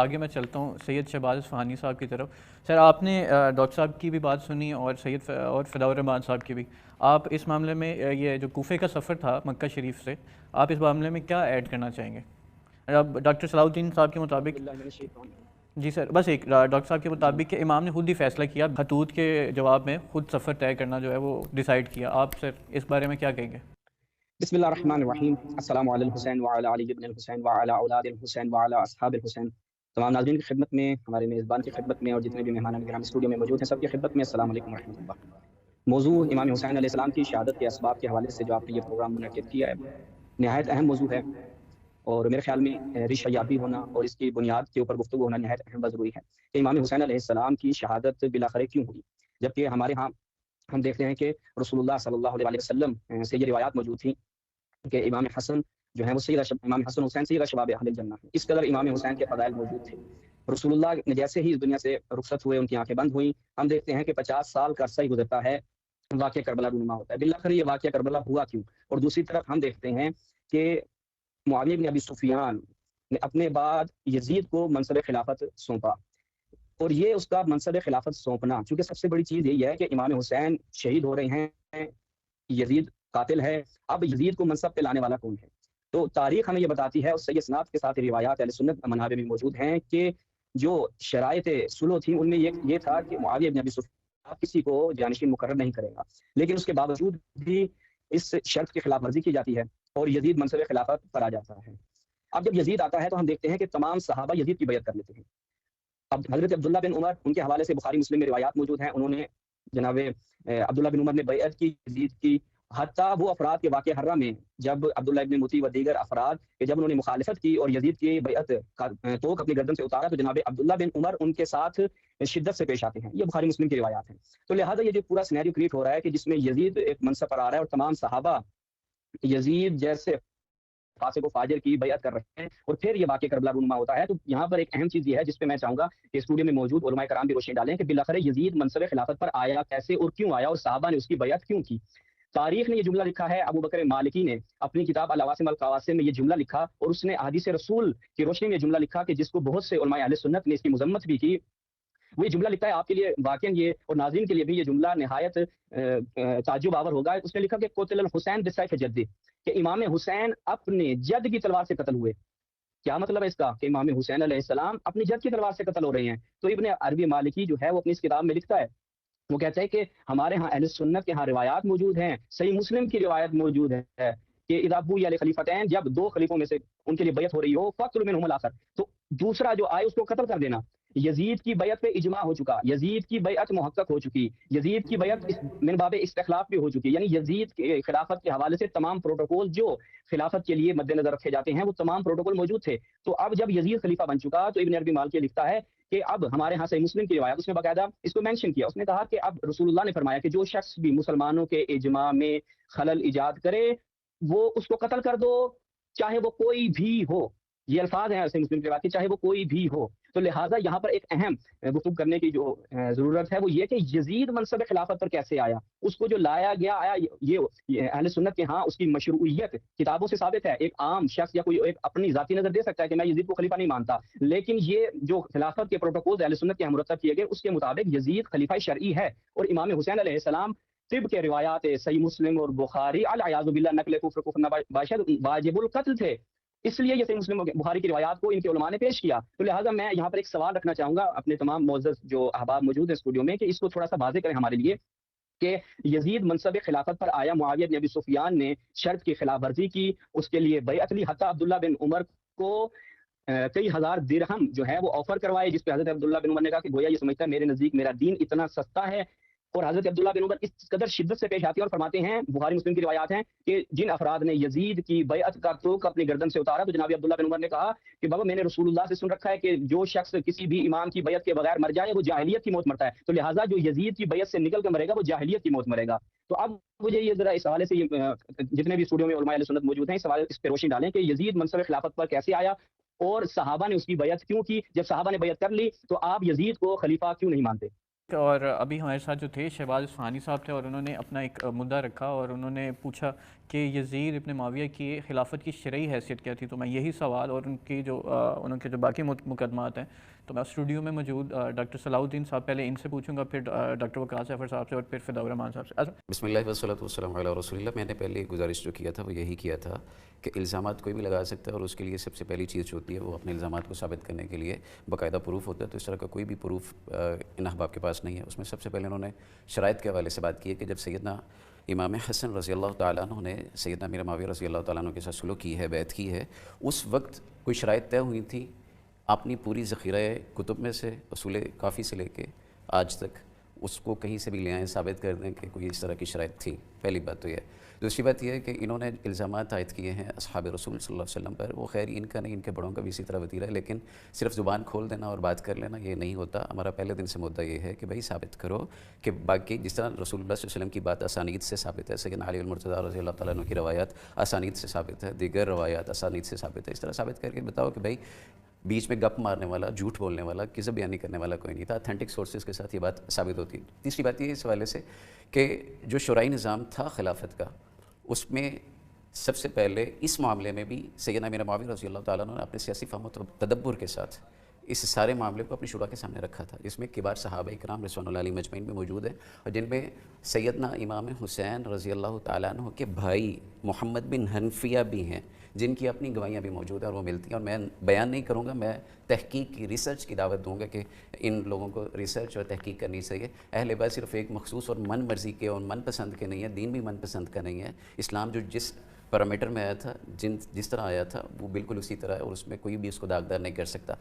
آگے میں چلتا ہوں سید شہباز اصفہانی صاحب کی طرف۔ سر آپ نے ڈاکٹر صاحب کی بھی بات سنی اور اور فداء الرحمان صاحب کی بھی۔ آپ اس معاملے میں یہ جو کوفے کا سفر تھا مکہ شریف سے، آپ اس معاملے میں کیا ایڈ کرنا چاہیں گے؟ اب ڈاکٹر صلاح الدین صاحب کے مطابق، جی سر بس ایک ڈاکٹر صاحب کے مطابق کہ امام نے خود ہی فیصلہ کیا، خطوط کے جواب میں خود سفر طے کرنا جو ہے وہ ڈیسائیڈ کیا۔ آپ سر اس بارے میں کیا کہیں گے؟ بسم اللہ الرحمن الرحیم۔ السلام علی الحسین وعلی علی ابن الحسین وعلی اولاد الحسین وعلی اصحاب الحسین۔ تمام ناظرین کی خدمت میں، ہمارے میزبان کی خدمت میں اور جتنے بھی مہمان گرامی اسٹوڈیو میں موجود ہیں سب کی خدمت میں السلام علیکم ورحمۃ اللہ۔ موضوع امام حسین علیہ السلام کی شہادت کے اسباب کے حوالے سے جو آپ نے یہ پروگرام منعقد کیا ہے نہایت اہم موضوع ہے، اور میرے خیال میں ریشہ یابی ہونا اور اس کی بنیاد کے اوپر گفتگو ہونا نہایت اہم و ضروری ہے کہ امام حسین علیہ السلام کی شہادت بلاخر کیوں ہوئی، جبکہ ہمارے ہاں ہم دیکھتے ہیں کہ رسول اللہ صلی اللہ علیہ وسلم سے یہ روایات موجود تھیں کہ امام حسن جو ہے وہ امام حسن حسین سید شباب اہل الجنہ ہیں۔ اس قدر امام حسین کے فضائل موجود تھے۔ رسول اللہ نے جیسے ہی اس دنیا سے رخصت ہوئے، ان کی آنکھیں بند ہوئیں، ہم دیکھتے ہیں کہ 50 سال کا عرصہ ہی گزرتا ہے، واقعہ کربلا رونما ہوتا ہے۔ بالآخر یہ واقعہ کربلا ہوا کیوں؟ اور دوسری طرف ہم دیکھتے ہیں کہ معاویہ بن ابی سفیان نے اپنے بعد یزید کو منصب خلافت سونپا، اور یہ اس کا منصب خلافت سونپنا، چونکہ سب سے بڑی چیز یہی ہے کہ امام حسین شہید ہو رہے ہیں، یزید قاتل ہے، اب یزید کو منصب پہ لانے والا کون ہے؟ تو تاریخ ہمیں یہ بتاتی ہے، اور صحیح اسناد کے ساتھ روایات اہل سنت منابع بھی موجود ہیں کہ جو شرائط صلح تھی ان میں یہ تھا کہ معاویہ بن ابی سفیان کسی کو جانشین مقرر نہیں کرے گا، لیکن اس کے باوجود بھی اس شرط کی خلاف ورزی کی جاتی ہے اور یزید منصب خلافت پر آ جاتا ہے۔ اب جب یزید آتا ہے تو ہم دیکھتے ہیں کہ تمام صحابہ یزید کی بیعت کر لیتے ہیں۔ اب حضرت عبداللہ بن عمر، ان کے حوالے سے بخاری مسلم میں روایات موجود ہیں، انہوں نے جناب عبداللہ بن عمر نے بیعت کی یزید کی، حتیٰ وہ افراد کے واقعہ حرہ میں جب عبداللہ ابن مطیع و دیگر افراد کہ جب انہوں نے مخالفت کی اور یزید کی بیعت کا توق اپنی گردن سے اتارا تو جناب عبداللہ بن عمر ان کے ساتھ شدت سے پیش آتے ہیں۔ یہ بخاری مسلم کی روایات ہیں۔ تو لہٰذا یہ جو پورا سینیریو کریٹ ہو رہا ہے کہ جس میں یزید ایک منصب پر آ رہا ہے اور تمام صحابہ یزید جیسے فاسق و فاجر کی بیعت کر رہے ہیں، اور پھر یہ واقعہ کربلا رونما ہوتا ہے، تو یہاں پر ایک اہم چیز یہ ہے جس پہ میں چاہوں گا کہ اسٹوڈیو میں موجود علماء کرام بھی روشنی ڈالیں کہ بالآخر یزید منصب خلافت پر آیا کیسے اور کیوں آیا، اور صحابہ نے اس کی بیعت کیوں کی۔ تاریخ نے یہ جملہ لکھا ہے، ابو بکر مالکی نے اپنی کتاب العواصم القواسم میں یہ جملہ لکھا، اور اس نے احادیث رسول کی روشنی میں یہ جملہ لکھا کہ جس کو بہت سے علماء اہل سنت نے اس کی مذمت بھی کی۔ وہ یہ جملہ لکھتا ہے آپ کے لیے واقعاً یہ اور ناظرین کے لیے بھی یہ جملہ نہایت تعجب آور ہوگا۔ اس نے لکھا کہ قتل الحسین بسیف جدی، کہ امام حسین اپنے جد کی تلوار سے قتل ہوئے۔ کیا مطلب ہے اس کا کہ امام حسین علیہ السلام اپنی جد کی تلوار سے قتل ہو رہے ہیں؟ تو ابن عربی مالکی جو ہے وہ اپنی اس کتاب میں لکھتا ہے، وہ کہتا ہے کہ ہمارے ہاں اہل سنت کے ہاں روایات موجود ہیں، صحیح مسلم کی روایت موجود ہے کہ اذا بوئی علی خلیفتین، جب دو خلیفوں میں سے ان کے لیے بیعت ہو رہی ہو، فقتل منہم الاخر، تو دوسرا جو آئے اس کو قتل کر دینا۔ یزید کی بیعت پہ اجماع ہو چکا، یزید کی بیعت محقق ہو چکی، یزید کی بیعت من باب استخلاف بھی ہو چکی، یعنی یزید کے خلافت کے حوالے سے تمام پروٹوکول جو خلافت کے لیے مد نظر رکھے جاتے ہیں وہ تمام پروٹوکول موجود تھے۔ تو اب جب یزید خلیفہ بن چکا تو ابن عربی مالکی لکھتا ہے کہ اب ہمارے ہاں صحیح مسلم کی روایت، اس نے باقاعدہ اس کو مینشن کیا، اس نے کہا کہ اب رسول اللہ نے فرمایا کہ جو شخص بھی مسلمانوں کے اجماع میں خلل ایجاد کرے وہ اس کو قتل کر دو، چاہے وہ کوئی بھی ہو۔ یہ الفاظ ہیں صحیح مسلم کی روایت کے، چاہے وہ کوئی بھی ہو۔ تو لہٰذا یہاں پر ایک اہم گفتگو کرنے کی جو ضرورت ہے وہ یہ کہ یزید منصب خلافت پر کیسے آیا، اس کو جو لایا گیا آیا، یہ اہل سنت کے ہاں اس کی مشروعیت کتابوں سے ثابت ہے۔ ایک عام شخص یا کوئی ایک اپنی ذاتی نظر دے سکتا ہے کہ میں یزید کو خلیفہ نہیں مانتا، لیکن یہ جو خلافت کے پروٹوکول اہل سنت کے ہاں مرتب کیے گئے اس کے مطابق یزید خلیفہ شرعی ہے، اور امام حسین علیہ السلام طب کے روایات صحیح مسلم اور بخاری العیاذ باللہ نقل کفر نباشد واجب القتل تھے، اس لیے یہ صحیح مسلم بخاری کی روایات کو ان کے علماء نے پیش کیا۔ تو لہٰذا میں یہاں پر ایک سوال رکھنا چاہوں گا اپنے تمام معزز جو احباب موجود ہیں اسٹوڈیو میں کہ اس کو تھوڑا سا واضح کریں ہمارے لیے کہ یزید منصب خلافت پر آیا، معاویہ بن ابی سفیان نے شرط کی خلاف ورزی کی، اس کے لیے بیعت لی، حتیٰ عبداللہ بن عمر کو کئی ہزار درہم جو ہے وہ آفر کروائے، جس پہ حضرت عبداللہ بن عمر نے کہا کہ گویا یہ سمجھتا ہے میرے نزدیک میرا دین اتنا سستا ہے، اور حضرت عبداللہ بن عمر اس قدر شدت سے پیش آتی ہے اور فرماتے ہیں، بخاری مسلم کی روایات ہیں کہ جن افراد نے یزید کی بیعت کا توق اپنی گردن سے اتارا تو جناب عبداللہ بن عمر نے کہا کہ بابا میں نے رسول اللہ سے سن رکھا ہے کہ جو شخص کسی بھی امام کی بیعت کے بغیر مر جائے وہ جاہلیت کی موت مرتا ہے، تو لہٰذا جو یزید کی بیعت سے نکل کر مرے گا وہ جاہلیت کی موت مرے گا۔ تو اب مجھے یہ ذرا اس حوالے سے جتنے بھی اسٹوڈیو میں علماء اہل سنت موجود ہیں اس پہ روشنی ڈالیں کہ یزید منصب خلافت پر کیسے آیا اور صحابہ نے اس کی بیعت کیوں کی، جب صحابہ نے بیعت کر لی تو آپ یزید کو خلیفہ کیوں نہیں مانتے؟ اور ابھی ہمارے ساتھ جو تھے شہباز اصفہانی صاحب تھے، اور انہوں نے اپنا ایک مدعا رکھا اور انہوں نے پوچھا کہ یزید ابن معاویہ کی خلافت کی شرعی حیثیت کیا تھی. تو میں یہی سوال اور ان کے جو باقی مقدمات ہیں تو میں اسٹوڈیو میں موجود ڈاکٹر صلاح الدین صاحب پہلے ان سے پوچھوں گا, پھر ڈاکٹر وقاص ظفر صاحب سے, اور پھر فداء الرحمان صاحب سے. بسم اللہ والصلاۃ والسلام علی رسول اللہ. میں نے پہلے گزارش جو کیا تھا وہ یہی کیا تھا کہ الزامات کوئی بھی لگا سکتا ہے, اور اس کے لیے سب سے پہلی چیز جو ہوتی ہے وہ اپنے الزامات کو ثابت کرنے کے لیے باقاعدہ پروف ہوتا ہے. تو اس طرح کا کوئی بھی پروف ان احباب کے پاس نہیں ہے. اس میں سب سے پہلے انہوں نے شرائط کے حوالے سے بات کی ہے کہ جب سیدنا امام حسن رضی اللہ تعالیٰ عنہ نے سیدنا امیر معاویہ رضی اللہ تعالیٰ عنہ کے ساتھ سلوک کی ہے, بیعت کی ہے, اس وقت کوئی شرائط طے ہوئی تھی اپنی پوری ذخیرہ کتب میں سے, اصول کافی سے لے کے آج تک اس کو کہیں سے بھی لے آئیں, ثابت کر دیں کہ کوئی اس طرح کی شرائط تھی. پہلی بات تو یہ ہے. دوسری بات یہ ہے کہ انہوں نے الزامات عائد کیے ہیں اصحاب رسول صلی اللہ علیہ وسلم پر. وہ خیر ان کا نہیں, ان کے بڑوں کا بھی اسی طرح وتیرہ ہے, لیکن صرف زبان کھول دینا اور بات کر لینا یہ نہیں ہوتا. ہمارا پہلے دن سے مدعا یہ ہے کہ بھائی ثابت کرو کہ باقی جس طرح رسول اللہ صلی اللہ علیہ وسلم کی بات اسانید سے ثابت ہے, سیدنا علی المرتضیٰ رضی اللہ تعالیٰ عنہ کی روایات اسانید سے ثابت ہے, دیگر روایات اسانید سے ثابت ہے, اس طرح ثابت کر کے بتاؤ کہ بھائی بیچ میں گپ مارنے والا, جھوٹ بولنے والا, کذب بیانی کرنے والا کوئی نہیں تھا. اتھینٹک سورسز کے ساتھ یہ بات ثابت ہوتی ہے. تیسری بات یہ ہے اس حوالے سے کہ جو شرعی نظام تھا خلافت کا, اس میں سب سے پہلے اس معاملے میں بھی سیدنا امیر معاویہ رضی اللہ تعالیٰ عنہ نے اپنے سیاسی فہم و تدبر کے ساتھ اس سارے معاملے کو اپنی شورا کے سامنے رکھا تھا, جس میں کبار صحابہ کرام رضوان اللہ علیہ مجمعین میں موجود ہیں, اور جن میں سیدنا امام حسین رضی اللہ تعالیٰ عنہ کے بھائی محمد بن حنفیہ بھی ہیں, جن کی اپنی گواہیاں بھی موجود ہیں اور وہ ملتی ہیں. اور میں بیان نہیں کروں گا, میں تحقیق کی, ریسرچ کی دعوت دوں گا کہ ان لوگوں کو ریسرچ اور تحقیق کرنی چاہیے. اہل بیت صرف ایک مخصوص اور من مرضی کے اور من پسند کے نہیں ہے, دین بھی من پسند کا نہیں ہے. اسلام جو جس پیرامیٹر میں آیا تھا, جس طرح آیا تھا وہ بالکل اسی طرح ہے, اور اس میں کوئی بھی اس کو داغدار نہیں کر سکتا.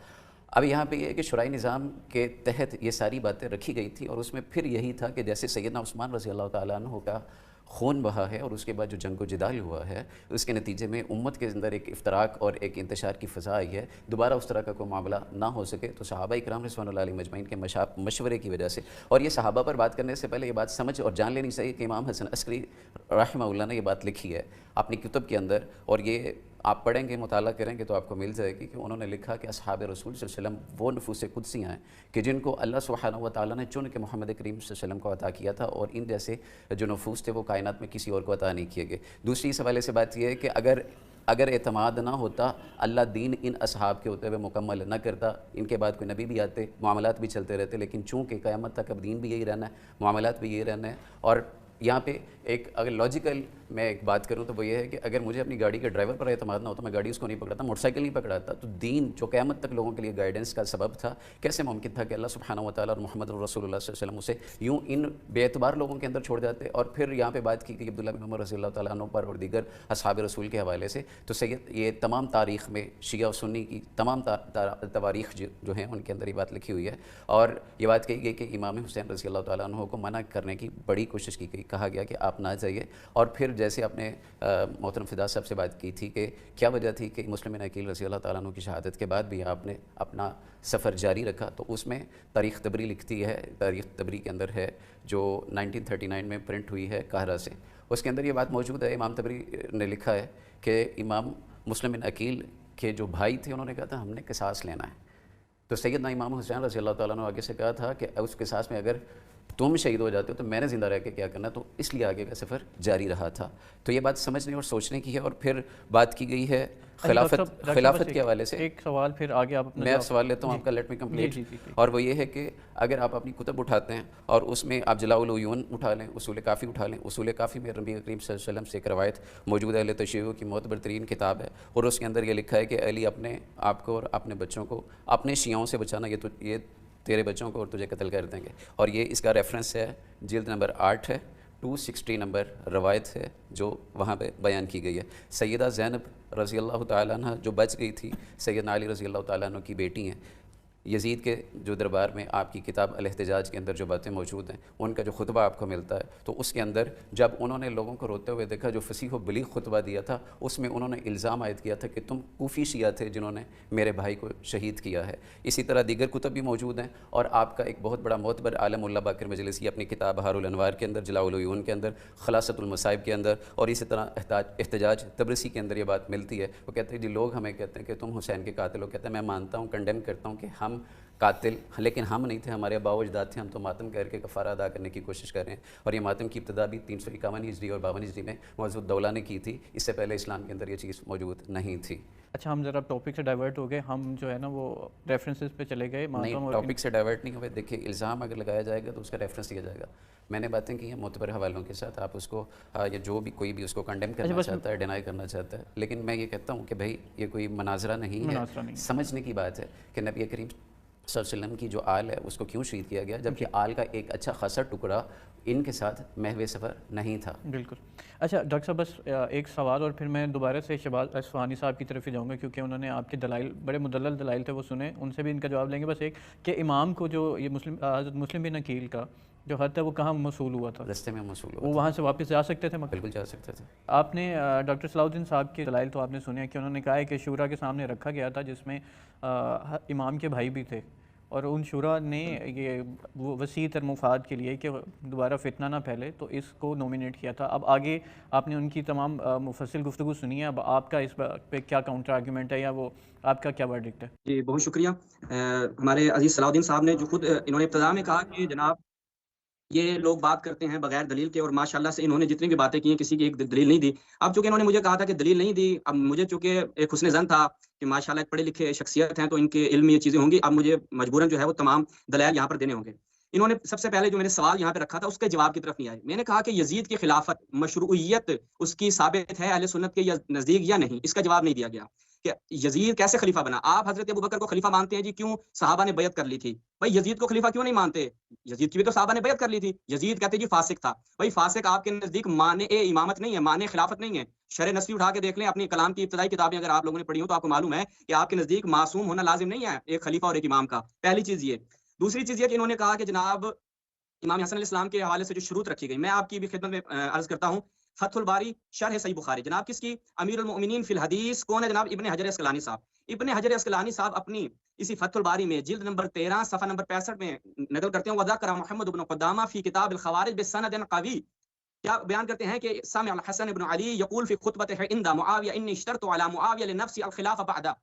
اب یہاں پہ یہ ہے کہ شرعی نظام کے تحت یہ ساری باتیں رکھی گئی تھی, اور اس میں پھر یہی تھا کہ جیسے سیدنا عثمان رضی اللہ تعالیٰ عنہ کا خون بہا ہے, اور اس کے بعد جو جنگ و جدال ہوا ہے, اس کے نتیجے میں امت کے اندر ایک افتراق اور ایک انتشار کی فضا آئی ہے. دوبارہ اس طرح کا کوئی معاملہ نہ ہو سکے تو صحابہ کرام رضوان اللہ علیہ مجمعین کے مشورے کی وجہ سے, اور یہ صحابہ پر بات کرنے سے پہلے یہ بات سمجھ اور جان لینی چاہیے کہ امام حسن عسکری رحمہ اللہ نے یہ بات لکھی ہے اپنی کتب کے اندر, اور یہ آپ پڑھیں گے, مطالعہ کریں گے تو آپ کو مل جائے گی کہ انہوں نے لکھا کہ اصحاب رسول صلی اللہ علیہ وسلم وہ نفوس قدسیاں ہیں کہ جن کو اللہ سبحانہ و تعالیٰ نے چن کے محمد کریم صلی اللہ علیہ وسلم کو عطا کیا تھا, اور ان جیسے جو نفوس تھے وہ کائنات میں کسی اور کو عطا نہیں کیے گئے. دوسری اس حوالے سے بات یہ ہے کہ اگر اعتماد نہ ہوتا, اللہ دین ان اصحاب کے ہوتے ہوئے مکمل نہ کرتا. ان کے بعد کوئی نبی بھی آتے, معاملات بھی چلتے رہتے, لیکن چونکہ قیامت تک اب دین بھی یہی رہنا ہے, معاملات بھی یہی رہنا ہے. اور یہاں پہ ایک اگر لاجیکل میں ایک بات کروں تو وہ یہ ہے کہ اگر مجھے اپنی گاڑی کے ڈرائیور پر اعتماد نہ ہوتا, میں گاڑی اس کو نہیں پکڑاتا, موٹر سائیکل نہیں پکڑاتا, تو دین جو قیامت تک لوگوں کے لیے گائیڈنس کا سبب تھا, کیسے ممکن تھا کہ اللہ سبحانہ و تعالیٰ اور محمد رسول اللہ صلی اللہ علیہ وسلم اسے یوں ان بے اعتبار لوگوں کے اندر چھوڑ جاتے. اور پھر یہاں پہ بات کی کہ عبداللہ بن عمر رضی اللہ تعالیٰ عنہ پر اور دیگر اصحاب رسول کے حوالے سے, تو سید یہ تمام تاریخ میں شیعہ و سنی کی تمام تواریخ جو ہیں ان کے اندر یہ بات لکھی ہوئی ہے. اور یہ بات کہی گئی کہ امام حسین رضی اللہ تعالیٰ عنہ کو منع کرنے کی بڑی کوشش کی گئی, کہا گیا کہ آپ نہ جائیے. اور پھر جیسے آپ نے محترم فدا صاحب سے بات کی تھی کہ کیا وجہ تھی کہ مسلم بن عقیل رضی اللہ تعالیٰ عنہ کی شہادت کے بعد بھی آپ نے اپنا سفر جاری رکھا, تو اس میں تاریخ تبری لکھتی ہے, تاریخ تبری کے اندر ہے جو 1939 میں پرنٹ ہوئی ہے قاہرہ سے. اس کے اندر یہ بات موجود ہے, امام تبری نے لکھا ہے کہ امام مسلم بن عقیل کے جو بھائی تھے انہوں نے کہا تھا ہم نے قصاص لینا ہے. تو سیدنا امام حسین رضی اللہ تعالیٰ عنہ آگے سے کہا تھا کہ اس قصاص میں اگر تم شہید ہو جاتے ہو تو میں نے زندہ رہ کے کیا کرنا, تو اس لیے آگے کا سفر جاری رہا تھا. تو یہ بات سمجھنے اور سوچنے کی ہے. اور پھر بات کی گئی ہے خلافت کے حوالے سے. ایک سوال پھر آگے آپ میں اب سوال لیتا ہوں آپ کا, لیٹ می کمپلیٹ. اور وہ یہ ہے کہ اگر آپ اپنی کتب اٹھاتے ہیں اور اس میں آپ جلاء العیون اٹھا لیں, اصول کافی اٹھا لیں, اصول کافی میں نبی کریم صلی اللہ علیہ وسلم سے ایک روایت موجود ہے, اہل تشیع کی معتبر ترین کتاب ہے, اور اس کے اندر یہ لکھا ہے کہ علی اپنے آپ کو اور اپنے بچوں کو اپنے شیعوں سے بچانا, یہ تیرے بچوں کو اور تجھے قتل کر دیں گے. اور یہ اس کا ریفرنس ہے جلد نمبر 8 ہے, 260 نمبر روایت ہے جو وہاں پہ بیان کی گئی ہے. سیدہ زینب رضی اللہ تعالیٰ عنہ جو بچ گئی تھی, سیدنا علی رضی اللہ تعالیٰ عنہ کی بیٹی ہیں. یزید کے جو دربار میں آپ کی کتاب الاحتجاج کے اندر جو باتیں موجود ہیں, ان کا جو خطبہ آپ کو ملتا ہے, تو اس کے اندر جب انہوں نے لوگوں کو روتے ہوئے دیکھا, جو فصیح و بلیغ خطبہ دیا تھا, اس میں انہوں نے الزام عائد کیا تھا کہ تم کوفی شیعہ تھے جنہوں نے میرے بھائی کو شہید کیا ہے. اسی طرح دیگر کتب بھی موجود ہیں, اور آپ کا ایک بہت بڑا معتبر عالم اللہ باقر مجلسی اپنی کتاب بہار الانوار کے اندر, جلاء العیون کے اندر, خلاصۃ المصائب کے اندر, اور اسی طرح احتجاج تبرسی کے اندر یہ بات ملتی ہے. وہ کہتے ہیں جی لوگ ہمیں کہتے ہیں کہ تم حسین کے قاتل ہو, کہتے ہیں میں مانتا ہوں, کنڈیم کرتا ہوں کہ ہم قاتل، لیکن ہم نہیں تھے، ہمارے اباء و اجداد تھے، ہم تو ماتم کر کے کفارہ ادا کرنے کی کوشش کر رہے ہیں، اور یہ ماتم کی ابتدا بھی 351 ہجری اور 52 ہجری میں معز الدولہ نے کی تھی، اس سے پہلے اسلام کے اندر یہ چیز موجود نہیں تھی۔ اچھا ہم ذرا ٹاپک سے ڈائیورٹ ہو گئے، ہم جو ہے نا وہ ریفرنسز پہ چلے گئے ماتم نہیں، ٹاپک سے ڈائیورٹ نہیں ہوئے۔ دیکھیے الزام اگر لگایا جائے گا تو اس کا ریفرنس دیا جائے گا۔ میں نے باتیں کی ہیں معتبر حوالوں کے ساتھ، آپ اس کو یا جو بھی کوئی بھی اس کو کنڈیم کرنا چاہتا ہے، ڈینائی کرنا چاہتا ہے، لیکن میں یہ کہتا ہوں کہ بھائی یہ کوئی مناظرہ نہیں ہے، سمجھنے کی بات ہے کہ نبی کریم صلی اللہ علیہ وسلم کی جو آل ہے اس کو کیوں شہید کیا گیا، جبکہ آل کا ایک اچھا خاصا ٹکڑا ان کے ساتھ محو سفر نہیں تھا۔ بالکل۔ اچھا ڈاکٹر صاحب بس ایک سوال اور پھر میں دوبارہ سے شہباز اصفہانی صاحب کی طرف ہی جاؤں گا، کیونکہ انہوں نے آپ کے دلائل بڑے مدلل دلائل تھے وہ سنے، ان سے بھی ان کا جواب لیں گے۔ بس ایک کہ امام کو جو یہ حضرت مسلم بن عقیل کا جو حد ہے وہ کہاں موصول ہوا تھا؟ رستے میں موصول ہوا وہ وہاں سے واپس جا سکتے تھے مکہ؟ بالکل جا سکتے تھے۔ آپ نے ڈاکٹر صلاح الدین صاحب کے دلائل تو آپ نے سنے کہ انہوں نے کہا ہے کہ شورا کے سامنے رکھا گیا تھا جس میں امام کے بھائی بھی تھے، اور ان شورا نے یہ وسیع تر مفاد کے لیے کہ دوبارہ فتنہ نہ پھیلے تو اس کو نومینیٹ کیا تھا۔ اب آگے آپ نے ان کی تمام مفصل گفتگو سنی ہے، اب آپ کا اس پہ کیا کاؤنٹر آرگیومنٹ ہے یا وہ آپ کا کیا ورڈکٹ ہے؟ جی بہت شکریہ۔ ہمارے عزیز صلاح الدین صاحب نے جو خود انہوں نے ابتدا میں کہا کہ جناب یہ لوگ بات کرتے ہیں بغیر دلیل کے، اور ماشاءاللہ سے انہوں نے جتنی بھی باتیں کی ہیں کسی کی ایک دلیل نہیں دی۔ اب چونکہ انہوں نے مجھے کہا تھا کہ دلیل نہیں دی، اب مجھے چونکہ ایک حسن ظن تھا کہ ماشاءاللہ ایک پڑھے لکھے شخصیت ہیں تو ان کے علم میں یہ چیزیں ہوں گی، اب مجھے مجبوراً جو ہے وہ تمام دلائل یہاں پر دینے ہوں گے۔ انہوں نے سب سے پہلے جو میں نے سوال یہاں پہ رکھا تھا اس کے جواب کی طرف نہیں آئے۔ میں نے کہا کہ یزید کی خلافت مشروعیت اس کی ثابت ہے اہل سنت کے نزدیک یا نہیں، اس کا جواب نہیں دیا گیا کہ یزید کیسے خلیفہ بنا۔ آپ حضرت ابوبکر کو خلیفہ مانتے ہیں جی، کیوں؟ صحابہ نے بیعت کر لی تھی۔ بھائی یزید کو خلیفہ کیوں نہیں مانتے؟ یزید کی بھی تو صحابہ نے بیعت کر لی تھی۔ یزید کہتے جی فاسق تھا۔ بھائی فاسق آپ کے نزدیک مانع امامت نہیں ہے، مانع خلافت نہیں ہے۔ شرح نصفی اٹھا کے دیکھ لیں، اپنی کلام کی ابتدائی کتابیں اگر آپ لوگوں نے پڑھی ہوں تو آپ کو معلوم ہے کہ آپ کے نزدیک معصوم ہونا لازم نہیں ہے ایک خلیفہ اور ایک امام کا۔ پہلی چیز یہ۔ دوسری چیز یہ کہ انہوں نے کہا کہ جناب امام حسن علیہ السلام کے حوالے سے جو شروط رکھی گئی، میں آپ کی بھی خدمت میں عرض کرتا ہوں۔ فتح الباری شرح صحیح بخاری، جناب کس کی؟ امیر المؤمنین فی الحدیث کون ہے؟ جناب ابن حجر عسقلانی صاحب۔ ابن حجر عسقلانی صاحب اپنی اسی فتح الباری میں جلد نمبر 13 صفحہ نمبر 65 میں نقل کرتے ہیں، وذکر محمد بن قدامہ فی کتاب الخوارج بسند قوی، کیا بیان کرتے ہیں کہ سمع الحسن بن علی یقول فی خطبتہ عند معاویہ انی اشترط علی معاویہ لنفسی الخلافہ بعدہ،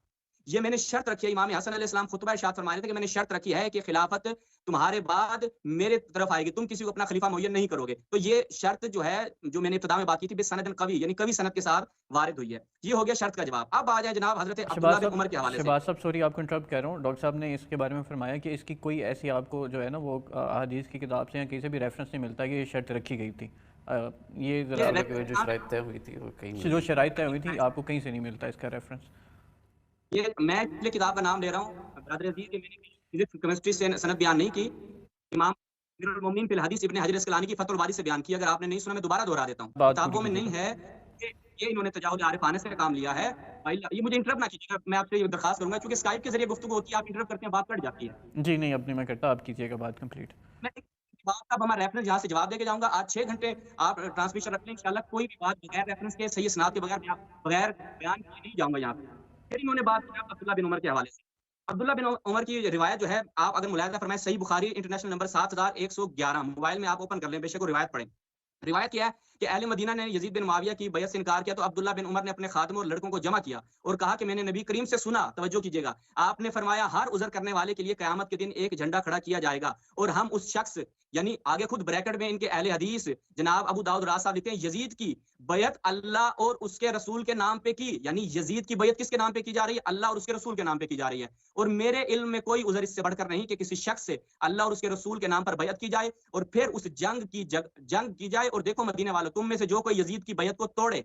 یہ میں نے شرط رکھی ہے، امام حسن علیہ السلام خطبہ ارشاد فرما رہے تھے کہ میں نے شرط رکھی ہے کہ خلافت تمہارے بعد میرے طرف آئے گی، تم کسی کو اپنا خلیفہ معین نہیں کرو گے۔ تو یہ شرط جو ہے جو میں نے ابتدا میں بات کی تھی بسند قوی، یعنی قوی سند کے ساتھ وارد ہوئی ہے۔ یہ ہو گیا شرط کا جواب۔ اب آ جائے جناب حضرت عبداللہ بن عمر کے حوالے سے۔ شہباز صاحب سوری آپ کو انٹرپٹ کر رہا ہوں، ڈاکٹر صاحب نے اس کے بارے میں فرمایا کہ اس کی کوئی ایسی آپ کو جو ہے نا وہ حدیث کی کتاب سے یا کہیں سے بھی ریفرنس نہیں ملتا کہ یہ شرط رکھی گئی تھی۔ یہ ذرا جو شرائط طے ہوئی تھی وہ کہیں جو شرائط طے ہوئی تھی آپ کو کہیں سے نہیں ملتا اس کا ریفرنس؟ یہ میں پچھلے کتاب کا نام لے رہا ہوں برادر عزیز کہ میں نے فزکس کیمسٹری سے سند بیان نہیں کی، امام امیر المومنین فی الحدیث ابن حجر عسقلانی کی فتح الباری سے بیان کی۔ اگر آپ نے نہیں سنا میں دوبارہ دہرا دیتا ہوں، کتابوں میں نہیں ہے کہ یہ انہوں نے تجاوز عارفانہ سے کام لیا ہے۔ یہ مجھے انٹرپٹ نہ کیجیے، میں آپ سے یہ درخواست کروں گا کیونکہ اسکائپ کے ذریعے گفتگو ہوتی ہے، آپ انٹرپٹ کرتے ہیں بات کٹ جاتی ہے۔ جی نہیں اب نہیں میں کرتا، آپ کیجیے گا بات کمپلیٹ۔ میں بات اب ہمارا ریفرنس یہاں سے جواب دے کے جاؤں گا، آج 6 گھنٹے آپ ٹرانسمیشن رکھ لیں انشاءاللہ، کوئی بھی بات بغیر ریفرنس کے صحیح اسناد کے بغیر بیان کیے نہیں جاؤں گا یہاں پہ۔ پھر انہوں نے بات کی عبداللہ بن عمر کے حوالے سے۔ عبداللہ بن عمر کی روایت جو ہے آپ اگر ملاحظہ فرمائیں، صحیح بخاری انٹرنیشنل نمبر 7111 موبائل میں آپ اوپن کر لیں، بے شک وہ روایت پڑھیں۔ روایت کیا ہے کہ اہل مدینہ نے یزید بن معاویہ کی بیعت سے انکار کیا تو عبداللہ بن عمر نے اپنے خادموں اور لڑکوں کو جمع کیا اور کہا کہ میں نے نبی کریم سے سنا، توجہ کیجیے گا، آپ نے فرمایا ہر عذر کرنے والے کے لیے قیامت کے دن ایک جھنڈا کھڑا کیا جائے گا اور ہم اس شخص، یعنی آگے خود بریکٹ میں ان کے اہل حدیث جناب ابو داؤد راز صاحب لکھتے ہیں یزید کی بیعت اللہ اور اس کے رسول کے نام پہ کی، یعنی یزید کی بیعت کس کے نام پہ کی جا رہی ہے؟ اللہ اور اس کے رسول کے نام پہ کی جا رہی ہے، اور میرے علم میں کوئی عذر اس سے بڑھ کر نہیں کہ کسی شخص سے اللہ اور اس کے رسول کے نام پر بیعت کی جائے اور پھر اس جنگ کی جائے۔ اور دیکھو مدینے والوں، تم میں سے جو کوئی یزید کی بیعت کو توڑے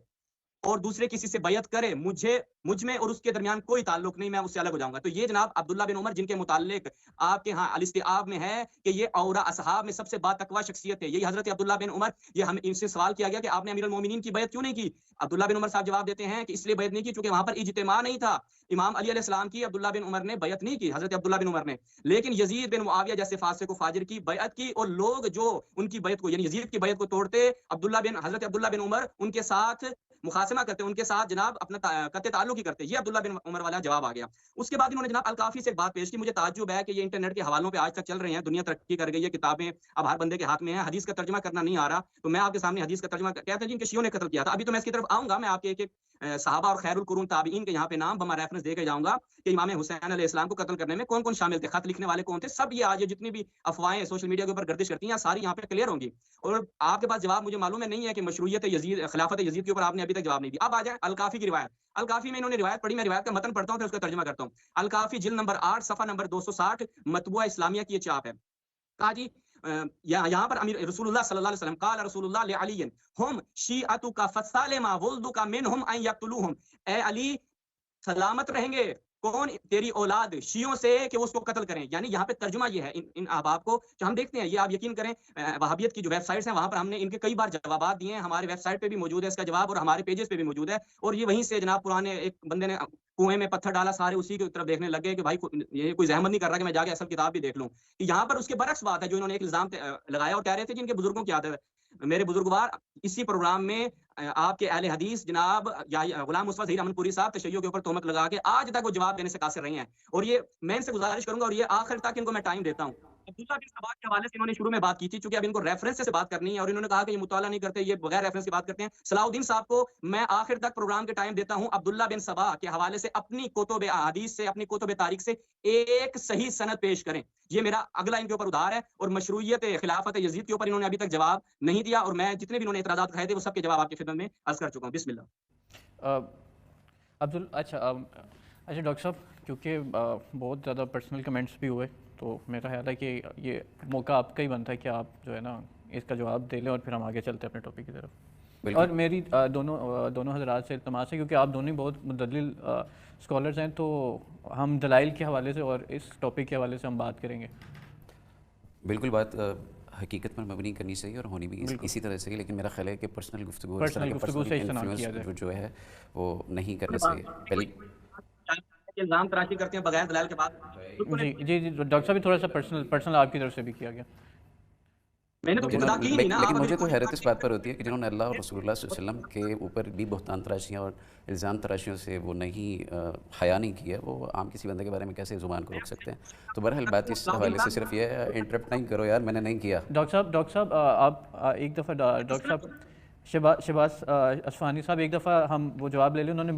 اور دوسرے کسی سے بیعت کرے، مجھ میں اور اس کے درمیان کوئی تعلق نہیں، میں اس سے الگ ہو جاؤں گا۔ تو یہ جناب عبداللہ بن عمر جن کے متعلق آپ کے ہاں الاستیعاب میں ہے کہ یہ اوراء اصحاب میں سب سے با تقوی شخصیت ہے، یہی حضرت عبداللہ بن عمر، یہ ہم ان سے سوال کیا گیا کہ آپ نے امیر المومنین کی بیعت کیوں نہیں کی؟ عبداللہ بن عمر صاحب جواب دیتے ہیں کہ اس لیے بیعت نہیں کی چونکہ وہاں پر اجتماع نہیں تھا، امام علی علیہ السلام کی عبداللہ بن عمر نے بیعت نہیں کی، حضرت عبداللہ بن عمر نے، لیکن یزید بن معاویہ جیسے فاسق و فاجر کی بیعت کی، اور لوگ جو ان کی بیعت کو یعنی یزید کی بیعت کو توڑتے، حضرت عبداللہ بن عمر ان کے ساتھ مخاصمہ کرتے ان کے ساتھ جناب اپنا قطع تعلق ہی کرتے. یہ عبداللہ بن عمر والا جواب آ گیا. اس کے بعد انہوں نے جناب الکافی سے ایک بات پیش کی. مجھے تعجب ہے کہ یہ انٹرنیٹ کے حوالوں پہ آج تک چل رہے ہیں, دنیا ترقی کر گئی ہے, کتابیں اب ہر بندے کے ہاتھ میں ہیں, حدیث کا ترجمہ کرنا نہیں آ رہا, تو میں آپ کے سامنے حدیث کا ترجمہ کہتے ہیں جن کے شیعوں نے قتل کیا تھا. ابھی تو میں اس کی طرف آؤں گا, میں آپ کے ایک صحابہ اور خیر القرون تابعین کے یہاں پہ نام بما ریفرنس دے کے جاؤں گا کہ امام حسین علیہ السلام کو قتل کرنے میں کون کون شامل تھے, خط لکھنے والے کون تھے, سب یہ آج یہ جتنی بھی افواہیں سوشل میڈیا کے اوپر گردش کرتی ہیں ساری یہاں پہ کلیئر ہوں گی. اور آپ کے پاس جواب مجھے معلوم ہے نہیں ہے کہ مشروعیت یزید, خلافت یزید کے اوپر آپ نے ابھی تک جواب نہیں دیا. اب آ جائیں الکافی کی روایت. الکافی میں انہوں نے روایت پڑھی, میں روایت کا متن پڑھتا ہوں پھر اس کا ترجمہ کرتا ہوں. الکافی جلد نمبر 8 صفحہ نمبر 260 مطبوعہ اسلامیہ کی یہ چاپ ہے. کہا جی یہاں پر امیر رسول اللہ صلی اللہ علیہ وسلم قال رسول اللہ لعلی ہم شیعتک فسالما ولدک منہم ان یقتلوہم, اے علی سلامت رہیں گے کون تیری اولاد شیعوں سے کہ وہ اس کو قتل کریں. یعنی یہاں پہ ترجمہ یہ ہے ان احباب کو جو ہم دیکھتے ہیں, یہ آپ یقین کریں وہابیت کی جو ویب سائٹس ہیں وہاں پر ہم نے ان کے کئی بار جوابات دیے ہیں, ہمارے ویب سائٹ پہ بھی موجود ہے اس کا جواب اور ہمارے پیجز پہ بھی موجود ہے. اور یہ وہیں سے جناب پرانے ایک بندے نے کنویں میں پتھر ڈالا, سارے اسی کی طرف دیکھنے لگے کہ بھائی یہ کوئی زحمت نہیں کر رہا کہ میں جا کے اصل کتاب بھی دیکھ لوں. کہ یہاں پر اس کے برعکس بات ہے جو انہوں نے ایک الزام لگایا اور کہہ رہے تھے کہ ان کے بزرگوں کی عادت ہے. میرے بزرگوار اسی پروگرام میں آپ کے اہل حدیث جناب غلام مصطفیٰ ظہیر امن پوری صاحب تشیع کے اوپر تہمت لگا کے آج تک وہ جواب دینے سے قاصر رہے ہیں. اور یہ میں ان سے گزارش کروں گا اور یہ آخر تک ان کو میں ٹائم دیتا ہوں. عبداللہ بن سبا کے حوالے سے انہوں نے شروع میں بات کی تھی, چونکہ اب ان کو ریفرنس سے بات کرنی ہے اور انہوں نے کہا کہ یہ مطالعہ نہیں کرتے, یہ بغیر ریفرنس کی بات کرتے ہیں. صلاح الدین صاحب کو میں آخر تک پروگرام کے ٹائم دیتا ہوں. عبداللہ بن سبا کے حوالے سے اپنی کتب احادیث سے, اپنی کتب تاریخ سے ایک صحیح سند پیش کریں. یہ میرا اگلا ان کے اوپر ادھار ہے. اور مشروعیت خلافت یزید کے اوپر انہوں نے ابھی تک جواب نہیں دیا, اور میں جتنے بھی انہوں نے اعتراضات کہے تھے وہ سب کے جواب آپ کی خدمت میں عرض کر چکا ہوں. بسم اللہ. اچھا ڈاکٹر صاحب, کیونکہ بہت زیادہ پرسنل کمنٹس بھی ہوئے تو میرا خیال ہے کہ یہ موقع آپ کا ہی بنتا ہے کہ آپ جو ہے نا اس کا جواب دے لیں اور پھر ہم آگے چلتے ہیں اپنے ٹاپک کی طرف. اور میری دونوں حضرات سے التماس ہے, کیونکہ آپ دونوں ہی بہت مدلل اسکالرز ہیں, تو ہم دلائل کے حوالے سے اور اس ٹاپک کے حوالے سے ہم بات کریں گے. بالکل بات حقیقت پر مبنی کرنی چاہیے اور ہونی بھی اسی طرح سے, لیکن میرا خیال ہے کہ پرسنل گفتگو سے اجتناب کیا جائے, جو ہے وہ نہیں کرنا چاہیے. پہلی الزام تراشی کرتے ہیں بغیر دلائل کے بعد. جی ڈاکٹر صاحب تھوڑا سا پرسنل آپ کی طرف سے بھی کیا گیا. میں نے تو خدا کی نہیں نا. لیکن مجھے تو حیرت اس بات پر ہوتی ہے کہ جنہوں نے اللہ اور رسول اللہ صلی اللہ علیہ وسلم کے اوپر بھی بہتان تراشیاں اور الزام تراشیوں سے وہ نہیں حیا نہیں کیا, وہ عام کسی بندے کے بارے میں کیسے زبان کو روک سکتے ہیں. تو بہرحال بات اس حوالے سے صرف یہ ہے, انٹرپٹ نہیں کرو یار, میں نے نہیں کیا. ڈاکٹر صاحب آپ ایک دفعہ ڈاکٹر صاحب شہباز اصفہانی صاحب ایک دفعہ ہم وہ جواب لے لیں, انہوں نے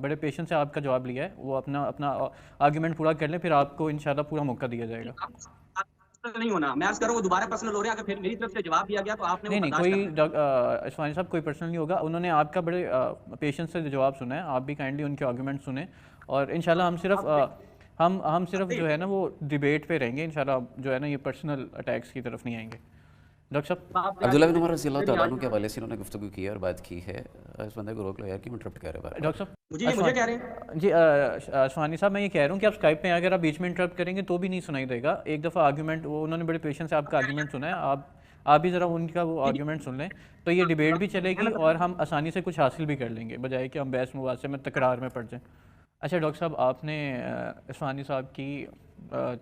بڑے پیشنس سے آپ کا جواب لیا ہے, وہ اپنا آرگیومنٹ پورا کر لیں, پھر آپ کو انشاءاللہ پورا موقع دیا جائے گا. نہیں ہونا, میں عرض کروں وہ دوبارہ پرسنل ہو رہے ہیں, اگر پھر میری طرف سے جواب دیا گیا تو آپ نے نہیں کوئی اصفہانی صاحب کوئی پرسنل نہیں ہوگا, انہوں نے آپ کا بڑے پیشنس سے جواب سنا ہے, آپ بھی کائنڈلی ان کے آرگیومنٹ سنیں, اور انشاءاللہ ہم صرف جو ہے نا وہ ڈیبیٹ پہ رہیں گے انشاءاللہ, جو ہے نا یہ پرسنل اٹیکس کی طرف نہیں آئیں گے. ڈاکٹر صاحب عبداللہ بن عمر رضی اللہ تعالیٰ عنہ کے حوالے سے انہوں نے گفتگو کی اور بات کی ہے. اس بندے کو روک لو یار, کیوں انٹرپٹ کر رہے ہیں ڈاکٹر صاحب. مجھے کہہ رہے ہیں جی اصفہانی صاحب, میں یہ کہہ رہا ہوں کہ آپ اسکائپ پہ اگر آپ بیچ میں انٹرپٹ کریں گے تو بھی نہیں سنائی دے گا. ایک دفعہ آرگیومنٹ وہ انہوں نے بڑے پیشنس سے آپ کا آرگیومنٹ سنا ہے, آپ بھی ذرا ان کا وہ آرگیومنٹ سن لیں, تو یہ ڈیبیٹ بھی چلے گی اور ہم آسانی سے کچھ حاصل بھی کر لیں گے, بجائے کہ ہم بحث مباحثے میں تکرار میں پڑ جائیں. اچھا ڈاکٹر صاحب, آپ نے اصفہانی صاحب کی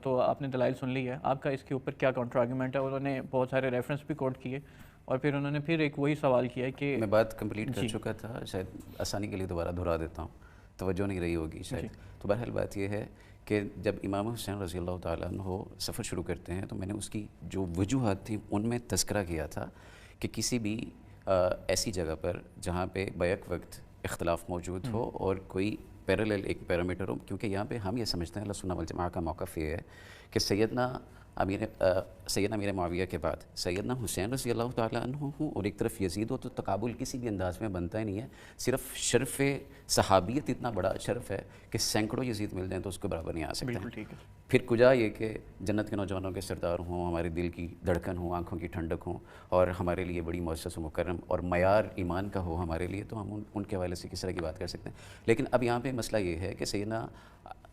تو آپ نے دلائل سن لی ہے, آپ کا اس کے اوپر کیا کاؤنٹر آرگیومنٹ ہے؟ انہوں نے بہت سارے ریفرنس بھی کوٹ کیے اور پھر انہوں نے پھر ایک وہی سوال کیا کہ میں بات کمپلیٹ کر چکا تھا, شاید آسانی کے لیے دوبارہ دہرا دیتا ہوں, توجہ نہیں رہی ہوگی شاید. تو بہرحال بات یہ ہے کہ جب امام حسین رضی اللہ تعالیٰ عنہ سفر شروع کرتے ہیں تو میں نے اس کی جو وجوہات تھیں ان میں تذکرہ کیا تھا کہ کسی بھی ایسی جگہ پر جہاں پہ بیک وقت اختلاف موجود ہو اور کوئی پیرالل ایک پیرامیٹر ہو, کیونکہ یہاں پہ ہم یہ سمجھتے ہیں اہل سنت والجماعہ کا موقف یہ ہے کہ سیدنا امیر معاویہ کے بعد سیدنا حسین رضی اللہ تعالیٰ عنہ ہوں اور ایک طرف یزید ہو, تو تقابل کسی بھی انداز میں بنتا ہی نہیں ہے. صرف شرف صحابیت اتنا بڑا شرف ہے کہ سینکڑوں یزید مل جائیں تو اس کو برابر نہیں آ سکتے. پھر کجا یہ کہ جنت کے نوجوانوں کے سردار ہوں, ہمارے دل کی دھڑکن ہوں, آنکھوں کی ٹھنڈک ہوں اور ہمارے لیے بڑی معزز و مکرم اور معیار ایمان کا ہو ہمارے لیے, تو ہم ان کے حوالے سے کس طرح کی بات کر سکتے ہیں. لیکن اب یہاں پہ مسئلہ یہ ہے کہ سیدنا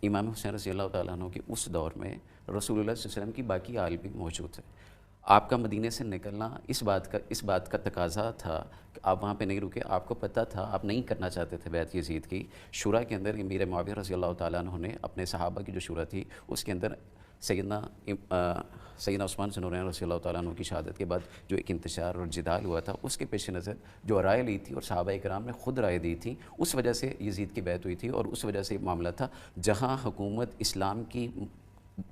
امام حسین رضی اللہ تعالیٰ عنہ کے اس دور میں رسول اللہ صلی اللہ علیہ وسلم کی باقی آل بھی موجود ہے. آپ کا مدینے سے نکلنا اس بات کا تقاضا تھا کہ آپ وہاں پہ نہیں رکے. آپ کو پتہ تھا, آپ نہیں کرنا چاہتے تھے بیعت یزید کی. شورا کے اندر امیر معاویہ رضی اللہ تعالیٰ عنہ نے اپنے صحابہ کی جو شورا تھی اس کے اندر سیدنا سیدنا عثمان ذوالنورین رضی اللہ تعالیٰ عنہ کی شہادت کے بعد جو ایک انتشار اور جدال ہوا تھا، اس کے پیش نظر جو رائے لی تھی اور صحابہ کرام نے خود رائے دی تھی، اس وجہ سے یزید کی بیعت ہوئی تھی، اور اس وجہ سے معاملہ تھا جہاں حکومت اسلام کی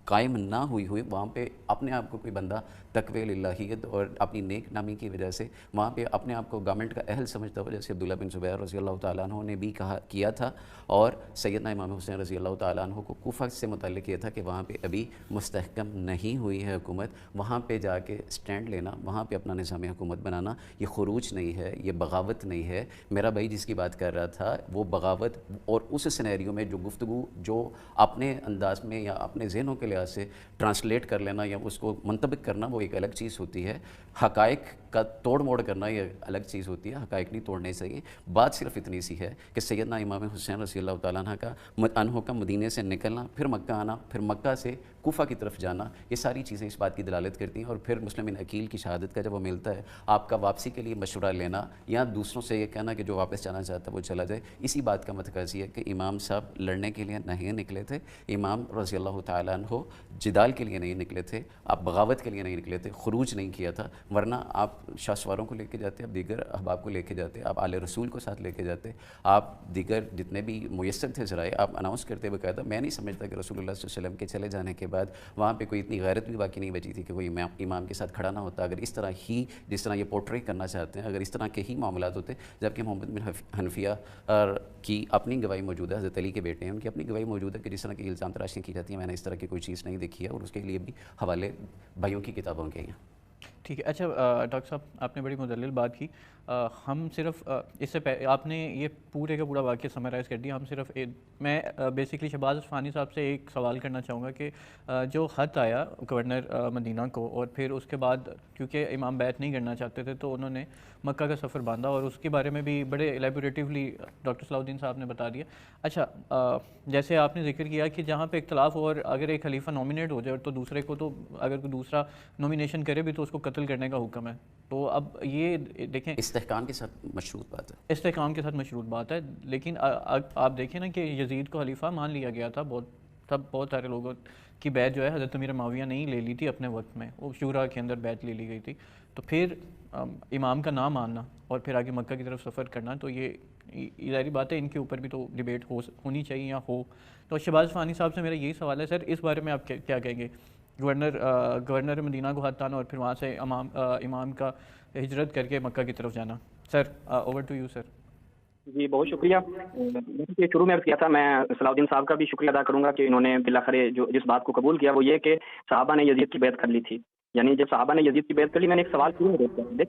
قائم نہ ہوئی وہاں پہ اپنے آپ کو کوئی بندہ تقوی الہیت اور اپنی نیک نامی کی وجہ سے وہاں پہ اپنے آپ کو گورنمنٹ کا اہل سمجھتا ہوا، جیسے عبداللہ بن زبیر رضی اللہ تعالیٰ عنہ نے بھی کیا تھا، اور سیدنا امام حسین رضی اللہ تعالیٰ عنہ کو کوفہ سے متعلق کیا تھا کہ وہاں پہ ابھی مستحکم نہیں ہوئی ہے حکومت، وہاں پہ جا کے سٹینڈ لینا، وہاں پہ اپنا نظام حکومت بنانا، یہ خروج نہیں ہے، یہ بغاوت نہیں ہے۔ میرا بھائی جس کی بات کر رہا تھا وہ بغاوت، اور اس سینیریو میں جو گفتگو جو اپنے انداز میں یا اپنے ذہنوں کے لحاظ سے ٹرانسلیٹ کر لینا یا اس کو منطبق کرنا وہ ایک الگ چیز ہوتی ہے، حقائق کا توڑ موڑ کرنا یہ الگ چیز ہوتی ہے، حقائق نہیں توڑنے چاہیے۔ بات صرف اتنی سی ہے کہ سیدنا امام حسین رضی اللہ تعالیٰ عنہ کا مدینے سے نکلنا، پھر مکہ آنا، پھر مکہ سے کوفہ کی طرف جانا، یہ ساری چیزیں اس بات کی دلالت کرتی ہیں۔ اور پھر مسلم بن عقیل کی شہادت کا جب وہ ملتا ہے، آپ کا واپسی کے لیے مشورہ لینا یا دوسروں سے یہ کہنا کہ جو واپس جانا چاہتا ہے وہ چلا جائے، اسی بات کا متقاضی ہے کہ امام صاحب لڑنے کے لیے نہیں نکلے تھے، امام رضی اللہ تعالیٰ عنہ جدال کے لیے نہیں نکلے تھے، آپ بغاوت کے لیے نہیں نکلے تھے، خروج نہیں کیا تھا، ورنہ آپ شاہ سواروں کو لے کے جاتے، آپ دیگر احباب کو لے کے جاتے، آپ آل رسول کو ساتھ لے کے جاتے، آپ دیگر جتنے بھی میسر تھے ذرائع آپ اناؤنس کرتے باقاعدہ۔ میں نہیں سمجھتا کہ رسول اللہ صلی اللہ علیہ وسلم کے چلے جانے کے بعد وہاں پہ کوئی اتنی غیرت بھی باقی نہیں بچی تھی کہ کوئی امام کے ساتھ کھڑا نہ ہوتا، اگر اس طرح ہی جس طرح یہ پورٹری کرنا چاہتے ہیں، اگر اس طرح کے ہی معاملات ہوتے، جبکہ محمد بن حنفیہ کی اپنی گواہی موجود ہے، حضرت علی کے بیٹے ہیں، ان کی اپنی گواہی موجود ہے کہ جس طرح کی الزام تراشیاں کی جاتی ہیں، میں نے اس طرح کی کوئی چیز نہیں دیکھی ہے، اور اس کے لیے بھی حوالے بھائیوں کی کتابوں کے ہیں۔ ٹھیک ہے۔ اچھا ڈاکٹر صاحب آپ نے بڑی مدلل بات کی، ہم صرف اس سے آپ نے یہ پورے کا پورا واقعہ سمرائز کر دیا، ہم صرف میں بیسکلی شہباز اصفہانی صاحب سے ایک سوال کرنا چاہوں گا کہ جو خط آیا گورنر مدینہ کو، اور پھر اس کے بعد کیونکہ امام بیعت نہیں کرنا چاہتے تھے تو انہوں نے مکہ کا سفر باندھا، اور اس کے بارے میں بھی بڑے ایلیبوریٹیولی ڈاکٹر صلاح الدین صاحب نے بتا دیا۔ اچھا جیسے آپ نے ذکر کیا کہ جہاں پہ اختلاف ہو اور اگر ایک خلیفہ نومینیٹ ہو جائے تو دوسرے کو تو اگر کوئی دوسرا نومینیشن کرے بھی تو اس کو قتل کرنے کا حکم ہے، تو اب یہ دیکھیں استحکام کے ساتھ مشروط بات ہے، استحکام کے ساتھ مشروط بات ہے، لیکن آپ دیکھیں نا کہ یزید کو خلیفہ مان لیا گیا تھا، بہت سارے لوگوں کی بیعت جو ہے حضرت امیر معاویہ نے ہی لے لی تھی اپنے وقت میں، وہ شورا کے اندر بیعت لے لی گئی تھی، تو پھر امام کا نام ماننا اور پھر آگے مکہ کی طرف سفر کرنا، تو یہ ظاہری بات ہے ان کے اوپر بھی تو ڈیبیٹ ہونی چاہیے یا ہو۔ تو شہباز اصفہانی صاحب سے میرا یہی سوال ہے سر، اس بارے میں آپ کیا کہیں گے؟ گورنر مدینہ کو ہاتھ آنا اور پھر وہاں سے امام کا ہجرت کر کے مکہ کی طرف جانا۔ سر اوور ٹو یو سر۔ جی بہت شکریہ۔ شروع میں عرض کیا تھا، میں صلاح الدین صاحب کا بھی شکریہ ادا کروں گا کہ انہوں نے بالآخر جس بات کو قبول کیا وہ یہ کہ صحابہ نے یزید کی بیعت کر لی تھی، یعنی جب صحابہ نے یزید کی بیعت کر لی، میں نے ایک سوال شروع میں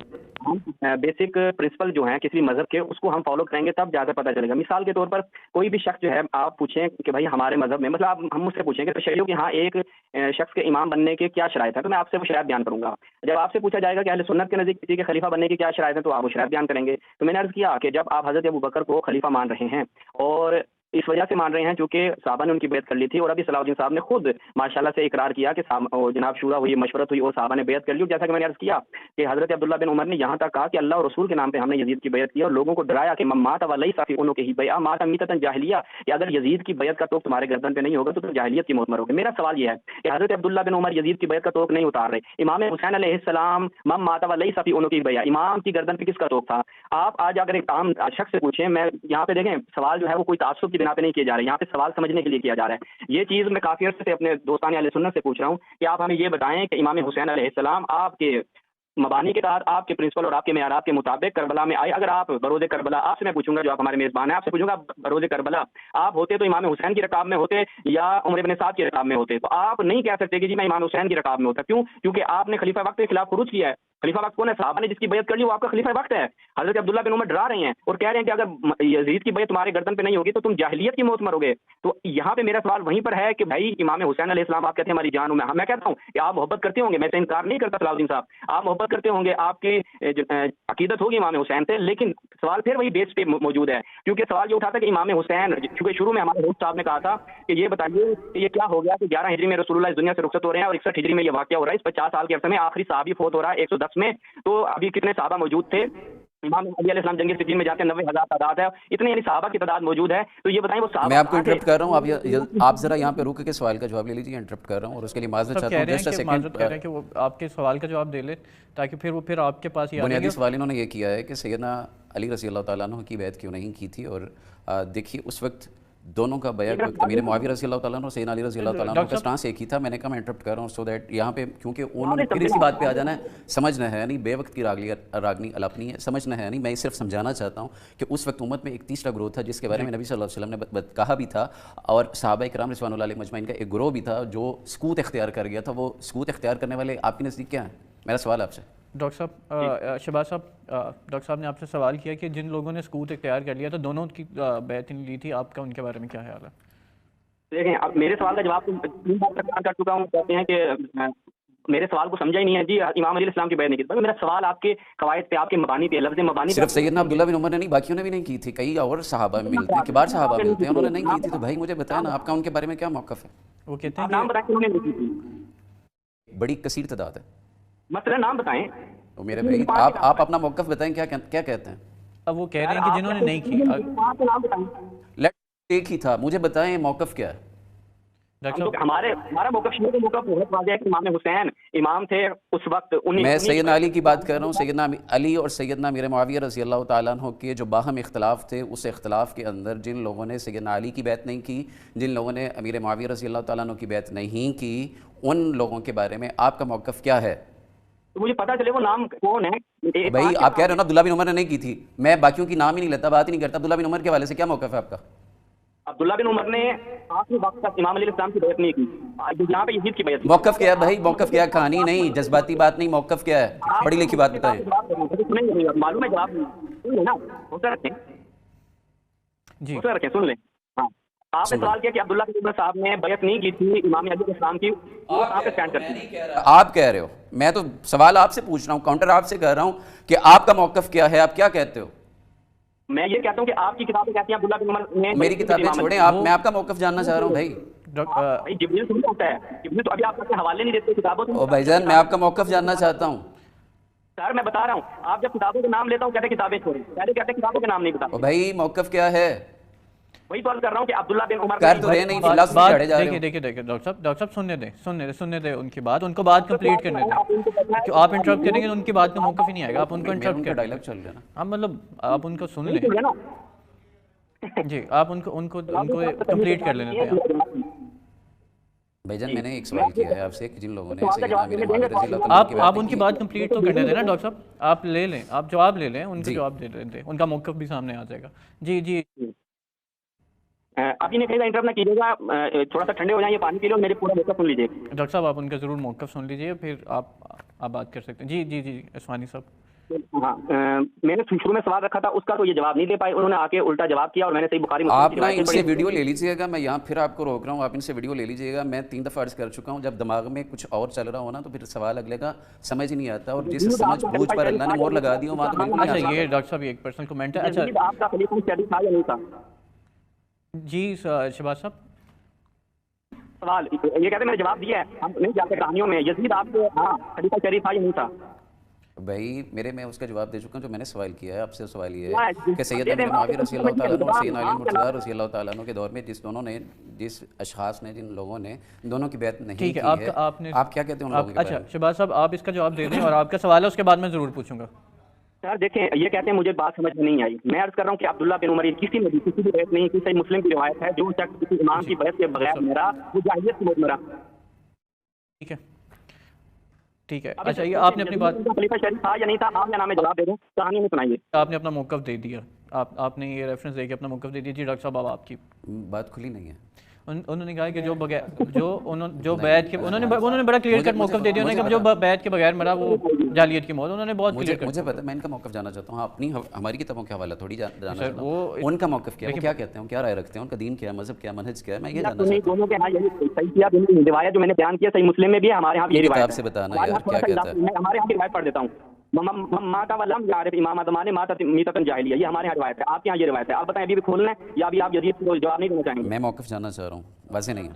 ہم بیسک پرنسپل جو ہیں کسی مذہب کے اس کو ہم فالو کریں گے تب جا کر پتہ چلے گا۔ مثال کے طور پر کوئی بھی شخص جو ہے آپ پوچھیں کہ بھائی ہمارے مذہب میں، مطلب ہم مجھ سے پوچھیں کہ شیعیوں کے ہاں ایک شخص کے امام بننے کے کیا شرائط ہیں، تو میں آپ سے وہ شرائط بیان کروں گا۔ جب آپ سے پوچھا جائے گا کہ اہل سنت کے نزدیک کسی کے خلیفہ بننے کی کیا شرائط ہیں تو آپ وہ شرائط بیان کریں گے۔ تو میں نے عرض کیا کہ جب آپ حضرت ابوبکر کو خلیفہ مان رہے ہیں اور اس وجہ سے مان رہے ہیں چونکہ صحابہ نے ان کی بیعت کر لی تھی، اور ابھی صلاح الدین صاحب نے خود ماشاءاللہ سے اقرار کیا کہ جناب شورا ہوئی، مشورت ہوئی اور صحابہ نے بیعت کر لی، جیسا کہ میں نے عرض کیا کہ حضرت عبداللہ بن عمر نے یہاں تک کہا کہ اللہ اور رسول کے نام پہ ہم نے یزید کی بیعت کی، اور لوگوں کو ڈرایا کہ مات ولیس فی عنقہ بیعۃ مات میتۃ جاہلیہ، کہ اگر یزید کی بیعت کا توق تمہارے گردن پہ نہیں ہوگا تو تم جاہلیت کی موت مرو گے۔ میرا سوال یہ ہے کہ حضرت عبداللہ بن عمر یزید کی بیعت کا توق نہیں اتار رہے، امام حسین علیہ السلام مات ولیس فی عنقہ بیعۃ، امام کی گردن پہ کس کا توق تھا؟ آپ آج اگر ایک عام شخص سے پوچھیں، میں یہاں پہ دیکھیں سوال جو ہے وہ کوئی تعصب کی بنا پہ نہیں کیے جا رہے، یہاں پہ سوال سمجھنے کے لیے کیا جا رہا ہے۔ یہ چیز میں کافی عرصے سے اپنے دوستان اہل سنت سے پوچھ رہا ہوں کہ آپ ہمیں یہ بتائیں کہ امام حسین علیہ السلام آپ کے مبانی کے تحت، آپ کے پرنسپل اور آپ کے معیارات کے مطابق کربلا میں آئے، اگر آپ بروز کربلا، آپ سے میں پوچھوں گا جو آپ ہمارے میزبان ہیں، آپ سے پوچھوں گا بروز کربلا آپ ہوتے تو امام حسین کی رکاب میں ہوتے یا عمر بن سعد کی رکاب میں ہوتے؟ تو آپ نہیں کہہ سکتے کہ جی میں امام حسین کی رکاب میں ہوتا، کیوں؟ کیونکہ آپ نے خلیفہ وقت کے خلاف خروج کیا ہے۔ خلیفہ وقت کون ہے؟ صحابہ نے جس کی بیعت کر لی وہ آپ کا خلیفہ وقت ہے۔ حضرت عبداللہ بن عمر ڈرا رہے ہیں اور کہہ رہے ہیں کہ اگر یزید کی بیعت تمہارے گردن پہ نہیں ہوگی تو تم جاہلیت کی موت مرو گے۔ تو یہاں پہ میرا سوال وہیں پر ہے کہ بھائی امام حسین علیہ السلام آپ کہتے ہیں ہماری جان ہوں، میں کہتا ہوں کہ آپ محبت کرتے ہوں گے، میں سے انکار نہیں کرتا صلاح الدین صاحب، آپ محبت کرتے ہوں گے، آپ کی عقیدت ہوگی امام حسین سے، لیکن سوال پھر وہی بیس پہ موجود ہے، کیونکہ سوال یہ اٹھا تھا کہ امام حسین، چونکہ شروع میں ہمارے ہوسٹ صاحب نے کہا تھا کہ یہ بتائیے کہ یہ کیا ہو گیا کہ 11 ہجری میں رسول اللہ اس دنیا سے رخصت ہو رہے ہیں اور 61 ہجری میں یہ واقعہ ہو رہا ہے، اس 50 سال کے عرصے میں آخری صحابی فوت ہو رہا ہے 110 میں، تو ابھی کتنے صحابہ موجود تھے؟ امام علی علیہ السلام جنگ صفین میں جاتے ہیں 90,000 تعداد ہے, اتنے یعنی صحابہ کی تعداد موجود ہے. تو یہ بتائیں وہ صحابہ میں آپ کو انٹرپٹ کر رہا ہوں, آپ ذرا یہاں پہ رک کے سوال کا جواب لے لیجیے. انٹرپٹ کر رہا ہوں اور اس کے لیے معذرت چاہتا ہوں. جسٹ اے معذرت کہہ رہے سیکنڈ, ہیں کہ وہ آپ کے سوال کا جواب دے لیں تاکہ پھر آپ کے پاس ہی آ بنیادی سوال انہوں نے یہ کیا ہے کہ سیدنا علی رضی اللہ تعالیٰ عنہ کی بیعت کیوں نہیں کی تھی. اور دیکھیے اس وقت دونوں کا بیعت امیر معاویہ رضی اللہ تعالیٰ عنہ اور سیدنا علی رضی اللہ تعالیٰ عنہ کا سٹانس ایک ہی تھا. میں نے کہا میں انٹرپٹ کر رہا ہوں سو دیٹ یہاں پہ کیونکہ انہوں نے پھر اسی بات پہ آ جانا ہے. سمجھنا ہے نہیں بے وقت کی راگنی الاپنی ہے, سمجھنا ہے نہیں. میں صرف سمجھانا چاہتا ہوں کہ اس وقت امت میں ایک تیسرا گروہ تھا جس کے بارے میں نبی صلی اللہ علیہ وسلم نے کہا بھی تھا, اور صحابہ کرام رضوان اللہ علیہم اجمعین کا ایک گروہ بھی تھا جو سکوت اختیار کر گیا تھا. وہ سکوت اختیار کرنے والے آپ کے نزدیک کیا ہیں؟ میرا سوال آپ سے. ڈاکٹر صاحب, شہباز صاحب, ڈاکٹر صاحب نے آپ سے سوال کیا کہ جن لوگوں نے سکوت اختیار کر لیا تو دونوں کی بیعت لی تھی, آپ کا ان کے بارے میں کیا خیال ہے؟ دیکھیں اب میرے سوال کا جواب تین بار تک کر چکا ہوں. کہتے ہیں کہ میرے سوال کو سمجھا ہی نہیں ہے. جی امام علیہ السلام کی بیعت نہیں کی. میرا سوال آپ کے قواعد پہ, آپ کے مبانی پہ, لفظ مبانی پہ. صرف سیدنا عبداللہ بن عمر نے نہیں, باقیوں نے بھی نہیں کی تھی. کئی اور صحابہ ملتے ہیں, کبار صحابہ ملتے ہیں, انہوں نے نہیں کی تھی. تو بھائی مجھے بتائیں نا آپ کا ان کے بارے میں کیا موقف ہے؟ وہ کہتے ہیں نام بتائیں انہوں نے نہیں کی تھی. بڑی کثیر تعداد ہے. مثلا نام بتائیں. میرے بھائی آپ اپنا موقف بتائیں, کیا کہتے ہیں؟ اب وہ کہہ رہے ہیں کہ جنہوں نے نہیں کی. نام بتائیں. ایک ہی تھا, مجھے بتائیں موقف کیا ہے؟ ہمارا موقف شیعہ کا موقف بہت واضح ہے کہ امام حسین امام تھے اس وقت. میں سیدنا علی کی بات کر رہا ہوں. سیدنا علی اور سیدنا امیر معاویہ رضی اللہ تعالیٰ عنہ کے جو باہم اختلاف تھے, اس اختلاف کے اندر جن لوگوں نے سیدنا علی کی بیعت نہیں کی, جن لوگوں نے امیر معاویہ رضی اللہ تعالیٰ عنہ کی بیعت نہیں کی, ان لوگوں کے بارے میں آپ کا موقف کیا ہے؟ مجھے پتا چلے وہ نام کون ہے. بھائی آپ کہہ رہے ہو نا عبداللہ بن عمر نے نہیں کی تھی, میں باقیوں کی نام ہی نہیں لیتا, بات ہی نہیں کرتا. عبداللہ بن عمر کے حوالے سے کیا موقف ہے آپ کا؟ عبداللہ بن عمر نے آخری وقت تک امام علیہ السلام کی بیعت نہیں کی. یہاں پہ یزید کی بیعت کی. موقف کیا ہے بھائی؟ موقف کیا ہے؟ کہانی نہیں, جذباتی بات نہیں, موقف کیا ہے؟ پڑھی لکھی بات بتائیں. معلوم ہے جواب سن لیں نا, ہوتا رکھیں جی ہوتا رکھیں, سن لیں. ہاں آپ نے سوال کیا کہ عبداللہ بن عمر صاحب نے بیعت نہیں کی تھی امام علیہ السلام کی. آپ اسٹینڈ کرتے ہیں. آپ کہہ رہے ہو, میں تو سوال آپ سے پوچھ رہا ہوں, کاؤنٹر آپ سے کر رہا ہوں کہ آپ کا موقف کیا ہے, آپ کیا کہتے ہو؟ میں یہ کہتا ہوں کہ آپ کی کتابیں کہتی ہیں عبداللہ بن عمر نے. میری کتابیں چھوڑیں آپ, میں آپ کا موقف جاننا چاہ رہا ہوں بھائی. جبریل تھوڑی ہوتا ہے, جبریل تو ابھی آپ اپنے حوالے نہیں دیتے کتابوں. او بھائی جان, میں آپ کا موقف جاننا چاہتا ہوں. سر میں بتا رہا ہوں, آپ جب کتابوں کے نام لیتا ہوں کہتے ہیں کتابیں چھوڑیں, پہلے کہتے ہیں کتابوں کے نام نہیں بتا. او بھائی موقف کیا ہے؟ وہی تو کر رہا ہوں کہ عبداللہ بن عمر کر تو رہے نہیں, لفظ چڑھے جا رہے ہو. دیکھیے ڈاکٹر صاحب سننے دیں ان کی بات, ان کو بات کمپلیٹ کرنے دیں. آپ انٹرپٹ کریں گے ان کی بات کا موقف ہی نہیں آئے گا. آپ ان کو انٹرپٹ کر ڈائلاگ چل رہا ہے نا. ہاں مطلب آپ ان کو سن لیں. جی آپ ان کو کمپلیٹ کر لینے دیں. بھائی جان میں نے ایک سوال کیا ہے آپ سے کہ جن لوگوں نے سیدنا امیر معاویہ رضی اللہ تعالیٰ کی آپ ان کی بات کمپلیٹ تو کرنے دیں نا ڈاکٹر صاحب. آپ لے لیں, آپ جواب لے لیں, ان کا جواب دے دیں, ان کا موقف بھی سامنے آ جائے گا. جی ابھی نہیں کہیں گا, انٹرپٹ نہ کیجیے گا, تھوڑا سا ٹھنڈے ہو جائیں, یہ پانی پی لو, میرے پورا موقف سن لیجیے. ڈاکٹر صاحب آپ ان کا ضرور موقف سن لیجیے, پھر آپ بات کر سکتے ہیں. جی عثمانی صاحب. ہاں میں نے شروع میں سوال رکھا تھا اس کا, تو یہ جواب نہیں دے پائے, انہوں نے آ کے الٹا جواب کیا, اور میں نے صحیح بخاری مسلم آپ نا ان سے ویڈیو لے لیجیے گا. میں یہاں پھر آپ کو روک رہا ہوں, آپ ان سے ویڈیو لے لیجیے گا. میں 3 دفعہ عرض کر چکا ہوں, جب دماغ میں کچھ اور چل رہا ہو نا تو پھر سوال اگلے کا سمجھ نہیں آتا, اور جس سمجھ بوجھ پر اللہ نے مور لگا دی ہو وہاں تو بالکل نہیں. اچھا یہ ڈاکٹر صاحب ایک پرسنل کمنٹ ہے. اچھا آپ کا خلیفہ شریف تھا یا نہیں تھا؟ جی شہباز صاحب سوال یہ کہتے ہیں میں نے جواب دیا ہے, ہم نہیں جاتے کہانیوں میں. یزید آپ کے ہاں خلیفہ شریف تھا یا نہیں تھا؟ بھائی میں اس کا جواب دے چکا ہوں. جو میں نے سوال کیا ہے آپ سے, سوال یہ ہے کہ سیدنا امیر معاویہ رضی اللہ تعالیٰ عنہ اور سیدنا علی مرتضیٰ رضی اللہ تعالیٰ عنہ کے دور میں جس اشخاص نے, جن لوگوں نے دونوں کی بیعت نہیں کی ہے, آپ کیا کہتے ہیں ان لوگوں کے بارے میں؟ اچھا شہباز صاحب آپ اس کا جواب دے دیں, اور آپ کا سوال ہے اس کے بعد میں ضرور پوچھوں گا. سر دیکھیں یہ کہتے ہیں مجھے بات سمجھ میں نہیں آئی. میں عرض کر رہا ہوں کہ عبداللہ بن عمر کسی نے کسی کی بیعت نہیں کی. صحیح مسلم کی روایت ہے, جو شخص کسی امام کی بیعت کے بغیر میرا وہ جاہلیت سے مرا. ٹھیک ہے. اچھا یہ آپ نے اپنی بات, خلیفہ شریف تھا یا نہیں تھا, آپ یا نام میں جواب دے دیں, کہانی میں سنائیے. آپ نے اپنا موقف دے دیا, آپ نے یہ ریفرنس دے کے اپنا موقف دے دیا. جی ڈاکٹر صاحب اب آپ کی بات کھلی نہیں ہے. انہوں نے کہا کہ جو بیعت کے, انہوں نے بڑا کلیئر کٹ موقف دے دیا. انہوں نے کہا جو بیعت کے بغیر مرا وہ جاہلیت کی موت. انہوں نے بہت کلیئر کٹ. مجھے پتا, میں ان کا موقف جاننا چاہتا ہوں. اپنی ہماری کتابوں کے حوالہ تھوڑی جاننا چاہتا ہوں ان کا موقف کیا ہے, وہ کیا کہتے ہیں, کیا رائے رکھتے ہیں, ان کا دین کیا ہے, مذہب کیا ہے, منہج کیا ہے, میں یہ جاننا چاہتا ہوں. دونوں کے ہاں یہی صحیح کیا, روایت جو میں نے بیان کیا صحیح مسلم میں بھی ہے, ہمارے یہاں بھی یہ روایت ہے. سے بتانا یار کیا کہتا ہے. میں ہمارے یہاں کی روایت پڑھ دیتا ہوں. ماتا ولم یعرف امام زمانے ماتا میتۃ جاہلیہ, یہ ہمارے یہاں روایت ہے. آپ کے یہاں یہ روایت ہے. آپ بتائیں ابھی بھی کھول لیں یا ابھی آپ یزید کو جواب نہیں دینا چاہیں گے؟ میں موقف جاننا چاہ رہا ہوں, واضح نہیں ہے.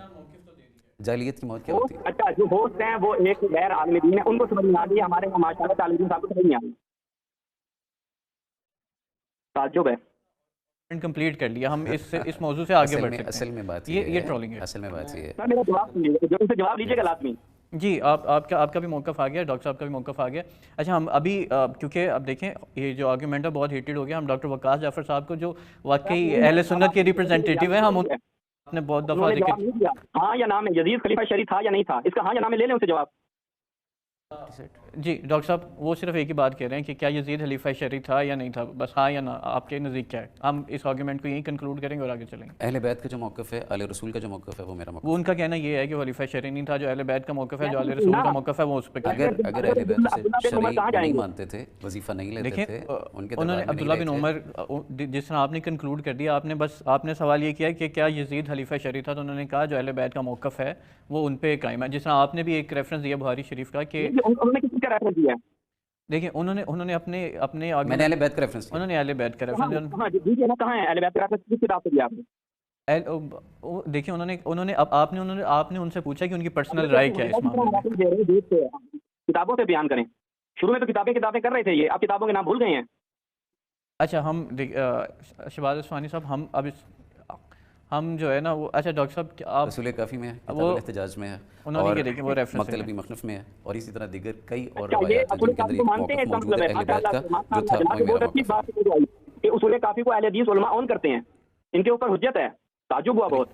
جاہلیت کی موت کیا ہوتی ہے؟ اچھا جو ہوسٹ ہیں وہ ایک غیر عالم دین ہے, ان کو سمجھ میں آ گئی. ہمارے یہاں ماشاء اللہ تعالی صاحب کو سمجھ نہیں آ گئی. تعجب ہے. کمپلیٹ کر لیا ہم اس موضوع سے آگے بڑھ سکتے ہیں. اصل میں بات یہ ٹرولنگ ہے. اصل میں بات یہ ہے. سر میرا جواب سنیے، ان سے جواب لیجیے گا لازمی. جی آپ کا بھی موقف آ گیا، ڈاکٹر صاحب کا بھی موقف آ گیا. اچھا ہم ابھی کیونکہ اب دیکھیں یہ جو آرگیومنٹ ہے بہت ہیٹڈ ہو گیا. ہم ڈاکٹر وقاص جعفر صاحب کو جو واقعی اہل سنت کے ریپرزینٹیٹیو ہیں، ہم آپ نے بہت دفعہ ذکر ہاں یا نام ہے یزید خلیفہ شریف تھا یا نہیں تھا، اس کا ہاں یا نام ہے، لے لیں ان سے جواب. جی ڈاکٹر صاحب وہ صرف ایک ہی بات کہہ رہے ہیں کہ کیا یزید خلیفہ شریف تھا یا نہیں تھا، بس ہاں یا نہ. آپ کے نزدیک کیا ہے؟ ہم اس آرگیومنٹ کو یہیں کنکلوڈ کریں گے اور آگے چلیں گے. اہل بیت کا جو موقف ہے، آل رسول کا جو موقف ہے، وہ میرا موقف وہ ان کا کہنا یہ ہے کہ خلیفہ شریف نہیں تھا. جو اہل بیت کا موقف ہے، جو اہل رسول کا موقف ہے، وہ اس پہ اگر اہل بیت سے شرعی نہیں مانتے تھے، وظیفہ نہیں لیتے تھے، ان کے انہوں نے عبداللہ بن عمر جس طرح آپ نے کنکلوڈ کر دیا، آپ نے سوال یہ کیا کہ کیا یزید خلیفہ شریف تھا، تو انہوں نے کہا جو اہل بیت کا موقف ہے وہ ان پہ قائم ہے. جس طرح آپ نے بھی ایک ریفرنس دیا بخاری شریف کا کہ انہوں نے کسی کا ریفرنس دیا ہے. دیکھیں انہوں نے اپنے میں نے اہل بیت کا ریفرنس انہوں نے اہل بیت کا ریفرنس کہاں ہے اہل بیت کا ریفرنس؟ کس کتاب سے دیا آپ نے؟ دیکھیں انہوں نے آپ نے ان سے پوچھا کہ ان کی پرسنل رائے کیا ہے اس معاملے میں. کتابوں سے بیان کریں. شروع میں تو کتابیں کر رہے تھے یہ، اب کتابوں کے نام بھول گئے ہیں. اچھا ہم شہباز اصفہانی صاحب ہم جو ہے نا وہ اچھا ڈاکٹر صاحب آپ رسول کافی میں ہے، کتاب الاحتجاج میں ہے، انہوں نے دیکھیں وہ ریفرنس مکتب مخنف میں ہے، اور اسی طرح دیگر کئی اور یہ روایات ہیں جن اصول کے اندر کافی کو ایک مانتے ہیں، موقف موجود ہے اہل بیت کا جو تھا، وہ میرا موقف ہے. کہ اصول کافی کو اہل حدیث علماء اون کرتے ہیں، ان کے اوپر حجت ہے. تعجب ہوا بہت.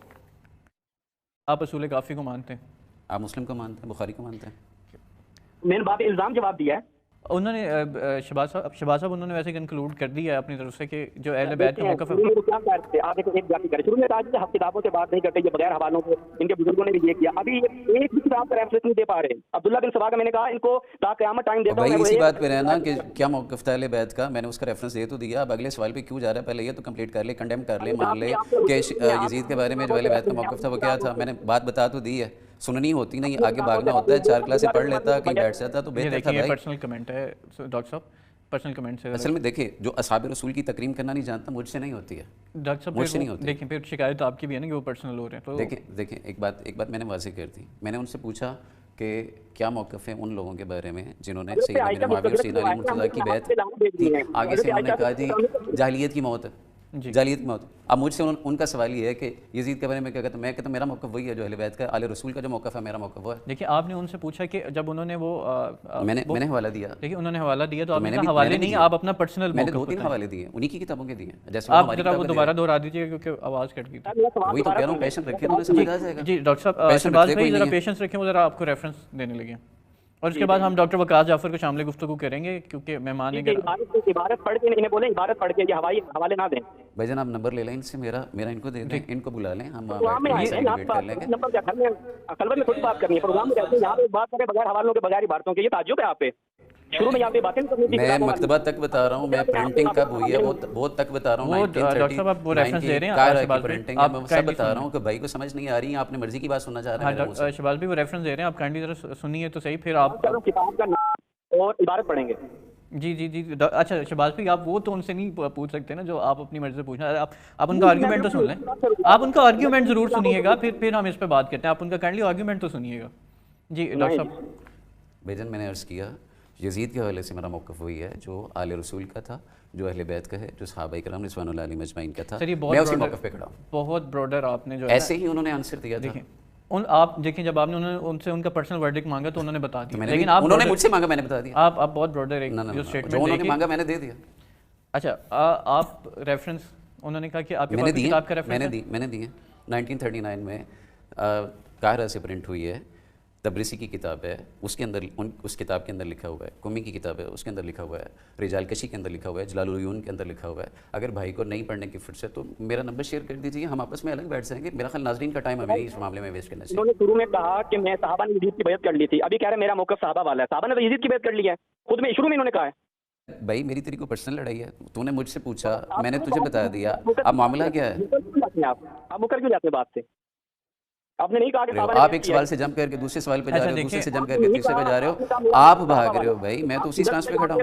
آپ اصول کافی کو مانتے ہیں؟ آپ مسلم کو مانتے ہیں، بخاری کو مانتے ہیں؟ میں نے باب الزام جواب دیا ہے. انہوں نے شہباز صاحب انہوں نے ویسے کنکلوڈ کر دیا ہے اپنی طرف سے کہ جو اہل بیت کا موقف ہے. آپ ایک جاتی کریں. شروع میں کہا ہم کتابوں سے بات نہیں کرتے، یہ بغیر حوالوں کے. ان کے بزرگوں نے بھی یہ کیا. ابھی ایک بھی کتاب کا ریفرنس نہیں دے پا رہے. عبداللہ بن سبا کا میں نے کہا ان کو تا قیامت ٹائم دیتا ہوں. بھائی اسی بات پہ رہنا کہ کیا موقف تھا اہل بیت کا، میں نے اس کا ریفرنس دے تو دیا. اب اگلے سوال پہ کیوں جا رہا ہے؟ پہلے یہ تو کمپلیٹ کر لے، کنڈیم کر لے، مان لے کہ یزید کے بارے میں جو اہل بیت کا موقف تھا وہ کیا تھا. میں نے بات بتا تو دی ہے، سننی ہوتی نہیں، آگے بھاگنا ہوتا ہے. 4 کلاسیں پڑھ لیتا، کہیں بیٹھ جاتا تو بہتر تھا. بھائی پرسنل کمنٹ ہے ڈاکٹر صاحب، پرسنل کمنٹ سے. اصل میں دیکھیں جو اصحاب رسول کی تکریم کرنا نہیں جانتا، مجھ سے نہیں ہوتی ہے. ڈاکٹر مجھ سے نہیں صاحب ہوتی. دیکھیں پھر شکایت آپ کی بھی ہے نا کہ وہ پرسنل ہو رہے ہیں. تو دیکھیں ایک بات میں نے واضح کر دی. میں نے ان سے پوچھا کہ کیا موقف ہے ان لوگوں کے بارے میں جنہوں نے سیدنا امیر معاویہ اور سیدنا علی مرتضیٰ کی بیعت کی. آگے سے انہوں نے کہا جی جاہلیت کی موت ہے، جاہلیت کی موت. اب مجھ سے ان کا سوال یہ ہے کہ یزید کے بارے میں کیا کہتا ہے. میں کہتا ہوں میرا موقف وہی ہے جو اہل بیت کا، آل رسول کا جو موقف ہے میرا موقف وہ ہے. دیکھیں آپ نے ان سے پوچھا کہ جب انہوں نے وہ میں نے حوالہ دیا. دیکھیں انہوں نے حوالہ دیا تو آپ نے کہا حوالے نہیں، آپ اپنا پرسنل میں نے 2-3 حوالے دیے، انہی کی کتابوں کے دیے. جیسے آپ ذرا وہ دوبارہ دہرا دیجیے کیونکہ آواز کٹ گئی تھی. وہی تو کہہ رہا ہوں، پیشنس رکھیے تو سمجھ آ جائے گا. جی ڈاکٹر صاحب شہباز بھائی ذرا پیشنس رکھیں، وہ ذرا آپ کو ریفرنس دینے لگے. اور اس کے بعد ہم ڈاکٹر وقاص جعفر کو شامل گفتگو کریں گے کیونکہ مہمان عبارت پڑھ کے انہیں بولیں، عبارت پڑھ کے یہ حوالے نہ دیں. بھائی جان آپ نمبر لے لیں ان سے، میرا ان کو دے دیں، ان کو بلا لیں، ہم پروگرام میں آئے ہیں، ڈیبیٹ کر لیں گے. نمبر کیا گھر میں خلوت میں خود بات کرنی ہے. پروگرام میں رہتے ہیں، یہاں پہ بات کریں بغیر حوالوں کے، بغیر عبارتوں کے. یہ تعجب ہے آپ پہ. شروع میں یہاں پہ باتیں کرنی تھی. میں مکتبہ تک بتا رہا ہوں، میں پرنٹنگ کب ہوئی ہے وہ تک بتا رہا ہوں. وہ ڈاکٹر صاحب آپ وہ ریفرنس دے رہے ہیں، پرنٹنگ میں سب بتا رہا ہوں کہ بھائی کو سمجھ نہیں آ رہی ہے، آپ نے مرضی کی بات سننا چاہ رہے ہیں. شہباز بھی وہ ریفرنس دے رہے ہیں، آپ کائنڈلی ذرا سنیے تو صحیح. پھر آپ کتاب کا نام اور عبارت پڑھیں گے. جی اچھا شہباز بھائی آپ وہ تو ان سے نہیں پوچھ سکتے نا جو آپ اپنی مرضی سے پوچھنا. آپ ان کا آرگیومنٹ تو سن لیں، آپ ان کا آرگیومنٹ ضرور سنیے گا، پھر ہم اس پہ بات کرتے ہیں. آپ ان کا کائنڈلی آرگیومنٹ تو سنیے گا. جی ڈاکٹر صاحب. بھائی جان میں نے عرض کیا یزید کے حوالے سے میرا موقف وہی ہے جو آل رسول کا تھا، جو اہل بیت کا ہے، جو صحابہ کرام رضوان اللہ علیہم اجمعین کا تھا. میں اسی موقف پہ کھڑا ہوں. بہت براڈر آپ نے جو ایسے ہی انہوں نے آنسر دیا تھا. آپ دیکھیں جب آپ نے ان سے ان کا پرسنل ورڈکٹ مانگا تو انہوں نے بتا دیا، لیکن انہوں نے مجھ سے مانگا، میں نے بتا دیا. آپ بہت براڈر ایک جو اسٹیٹمنٹ جو انہوں نے مانگا میں نے دے دیا. اچھا آپ ریفرنس انہوں نے کہا کہ آپ کے پاس کتاب کا ریفرنس میں نے دیے 1939 میں قاہرہ سے پرنٹ ہوئی ہے، تبریسی کی کتاب ہے، اس کے اندر اس کتاب کے اندر لکھا ہوا ہے. قمی کی کتاب ہے، اس کے اندر لکھا ہوا ہے. رجال کشی کے اندر لکھا ہوا ہے. جلال العیون کے اندر لکھا ہوا ہے. اگر بھائی کو نہیں پڑھنے کی فرصت تو میرا نمبر شیئر کر دیجیے، ہم آپس میں الگ بیٹھ جائیں گے. میرا خیال ناظرین کا ٹائم ہمیں اس معاملے میں ویسٹ کرنا چاہیے. انہوں نے شروع میں کہا کہ میں صحابہ نے یزید کی بیعت کر لی تھی، ابھی کہہ رہے میرا موقف صحابہ والا ہے. صحابہ نے تو یزید کی بیعت کر لی ہے، خود میں شروع میں انہوں نے کہا ہے. بھائی میری تیری کو پرسنل لڑائی ہے، تو نے مجھ سے پوچھا، میں نے تجھے بتا دیا. اب معاملہ کیا ہے؟ آپ مکر کیوں جاتے ہیں بات سے؟ آپ نے نہیں کہا کہ آپ ایک سوال سے جمپ کر کے دوسرے سوال پہ جا رہے ہو، دوسرے سے جمپ کر کے تیسرے پہ جا رہے ہو. آپ بھاگ رہے ہو. بھائی میں تو اسی سانس پہ کھڑا ہوں.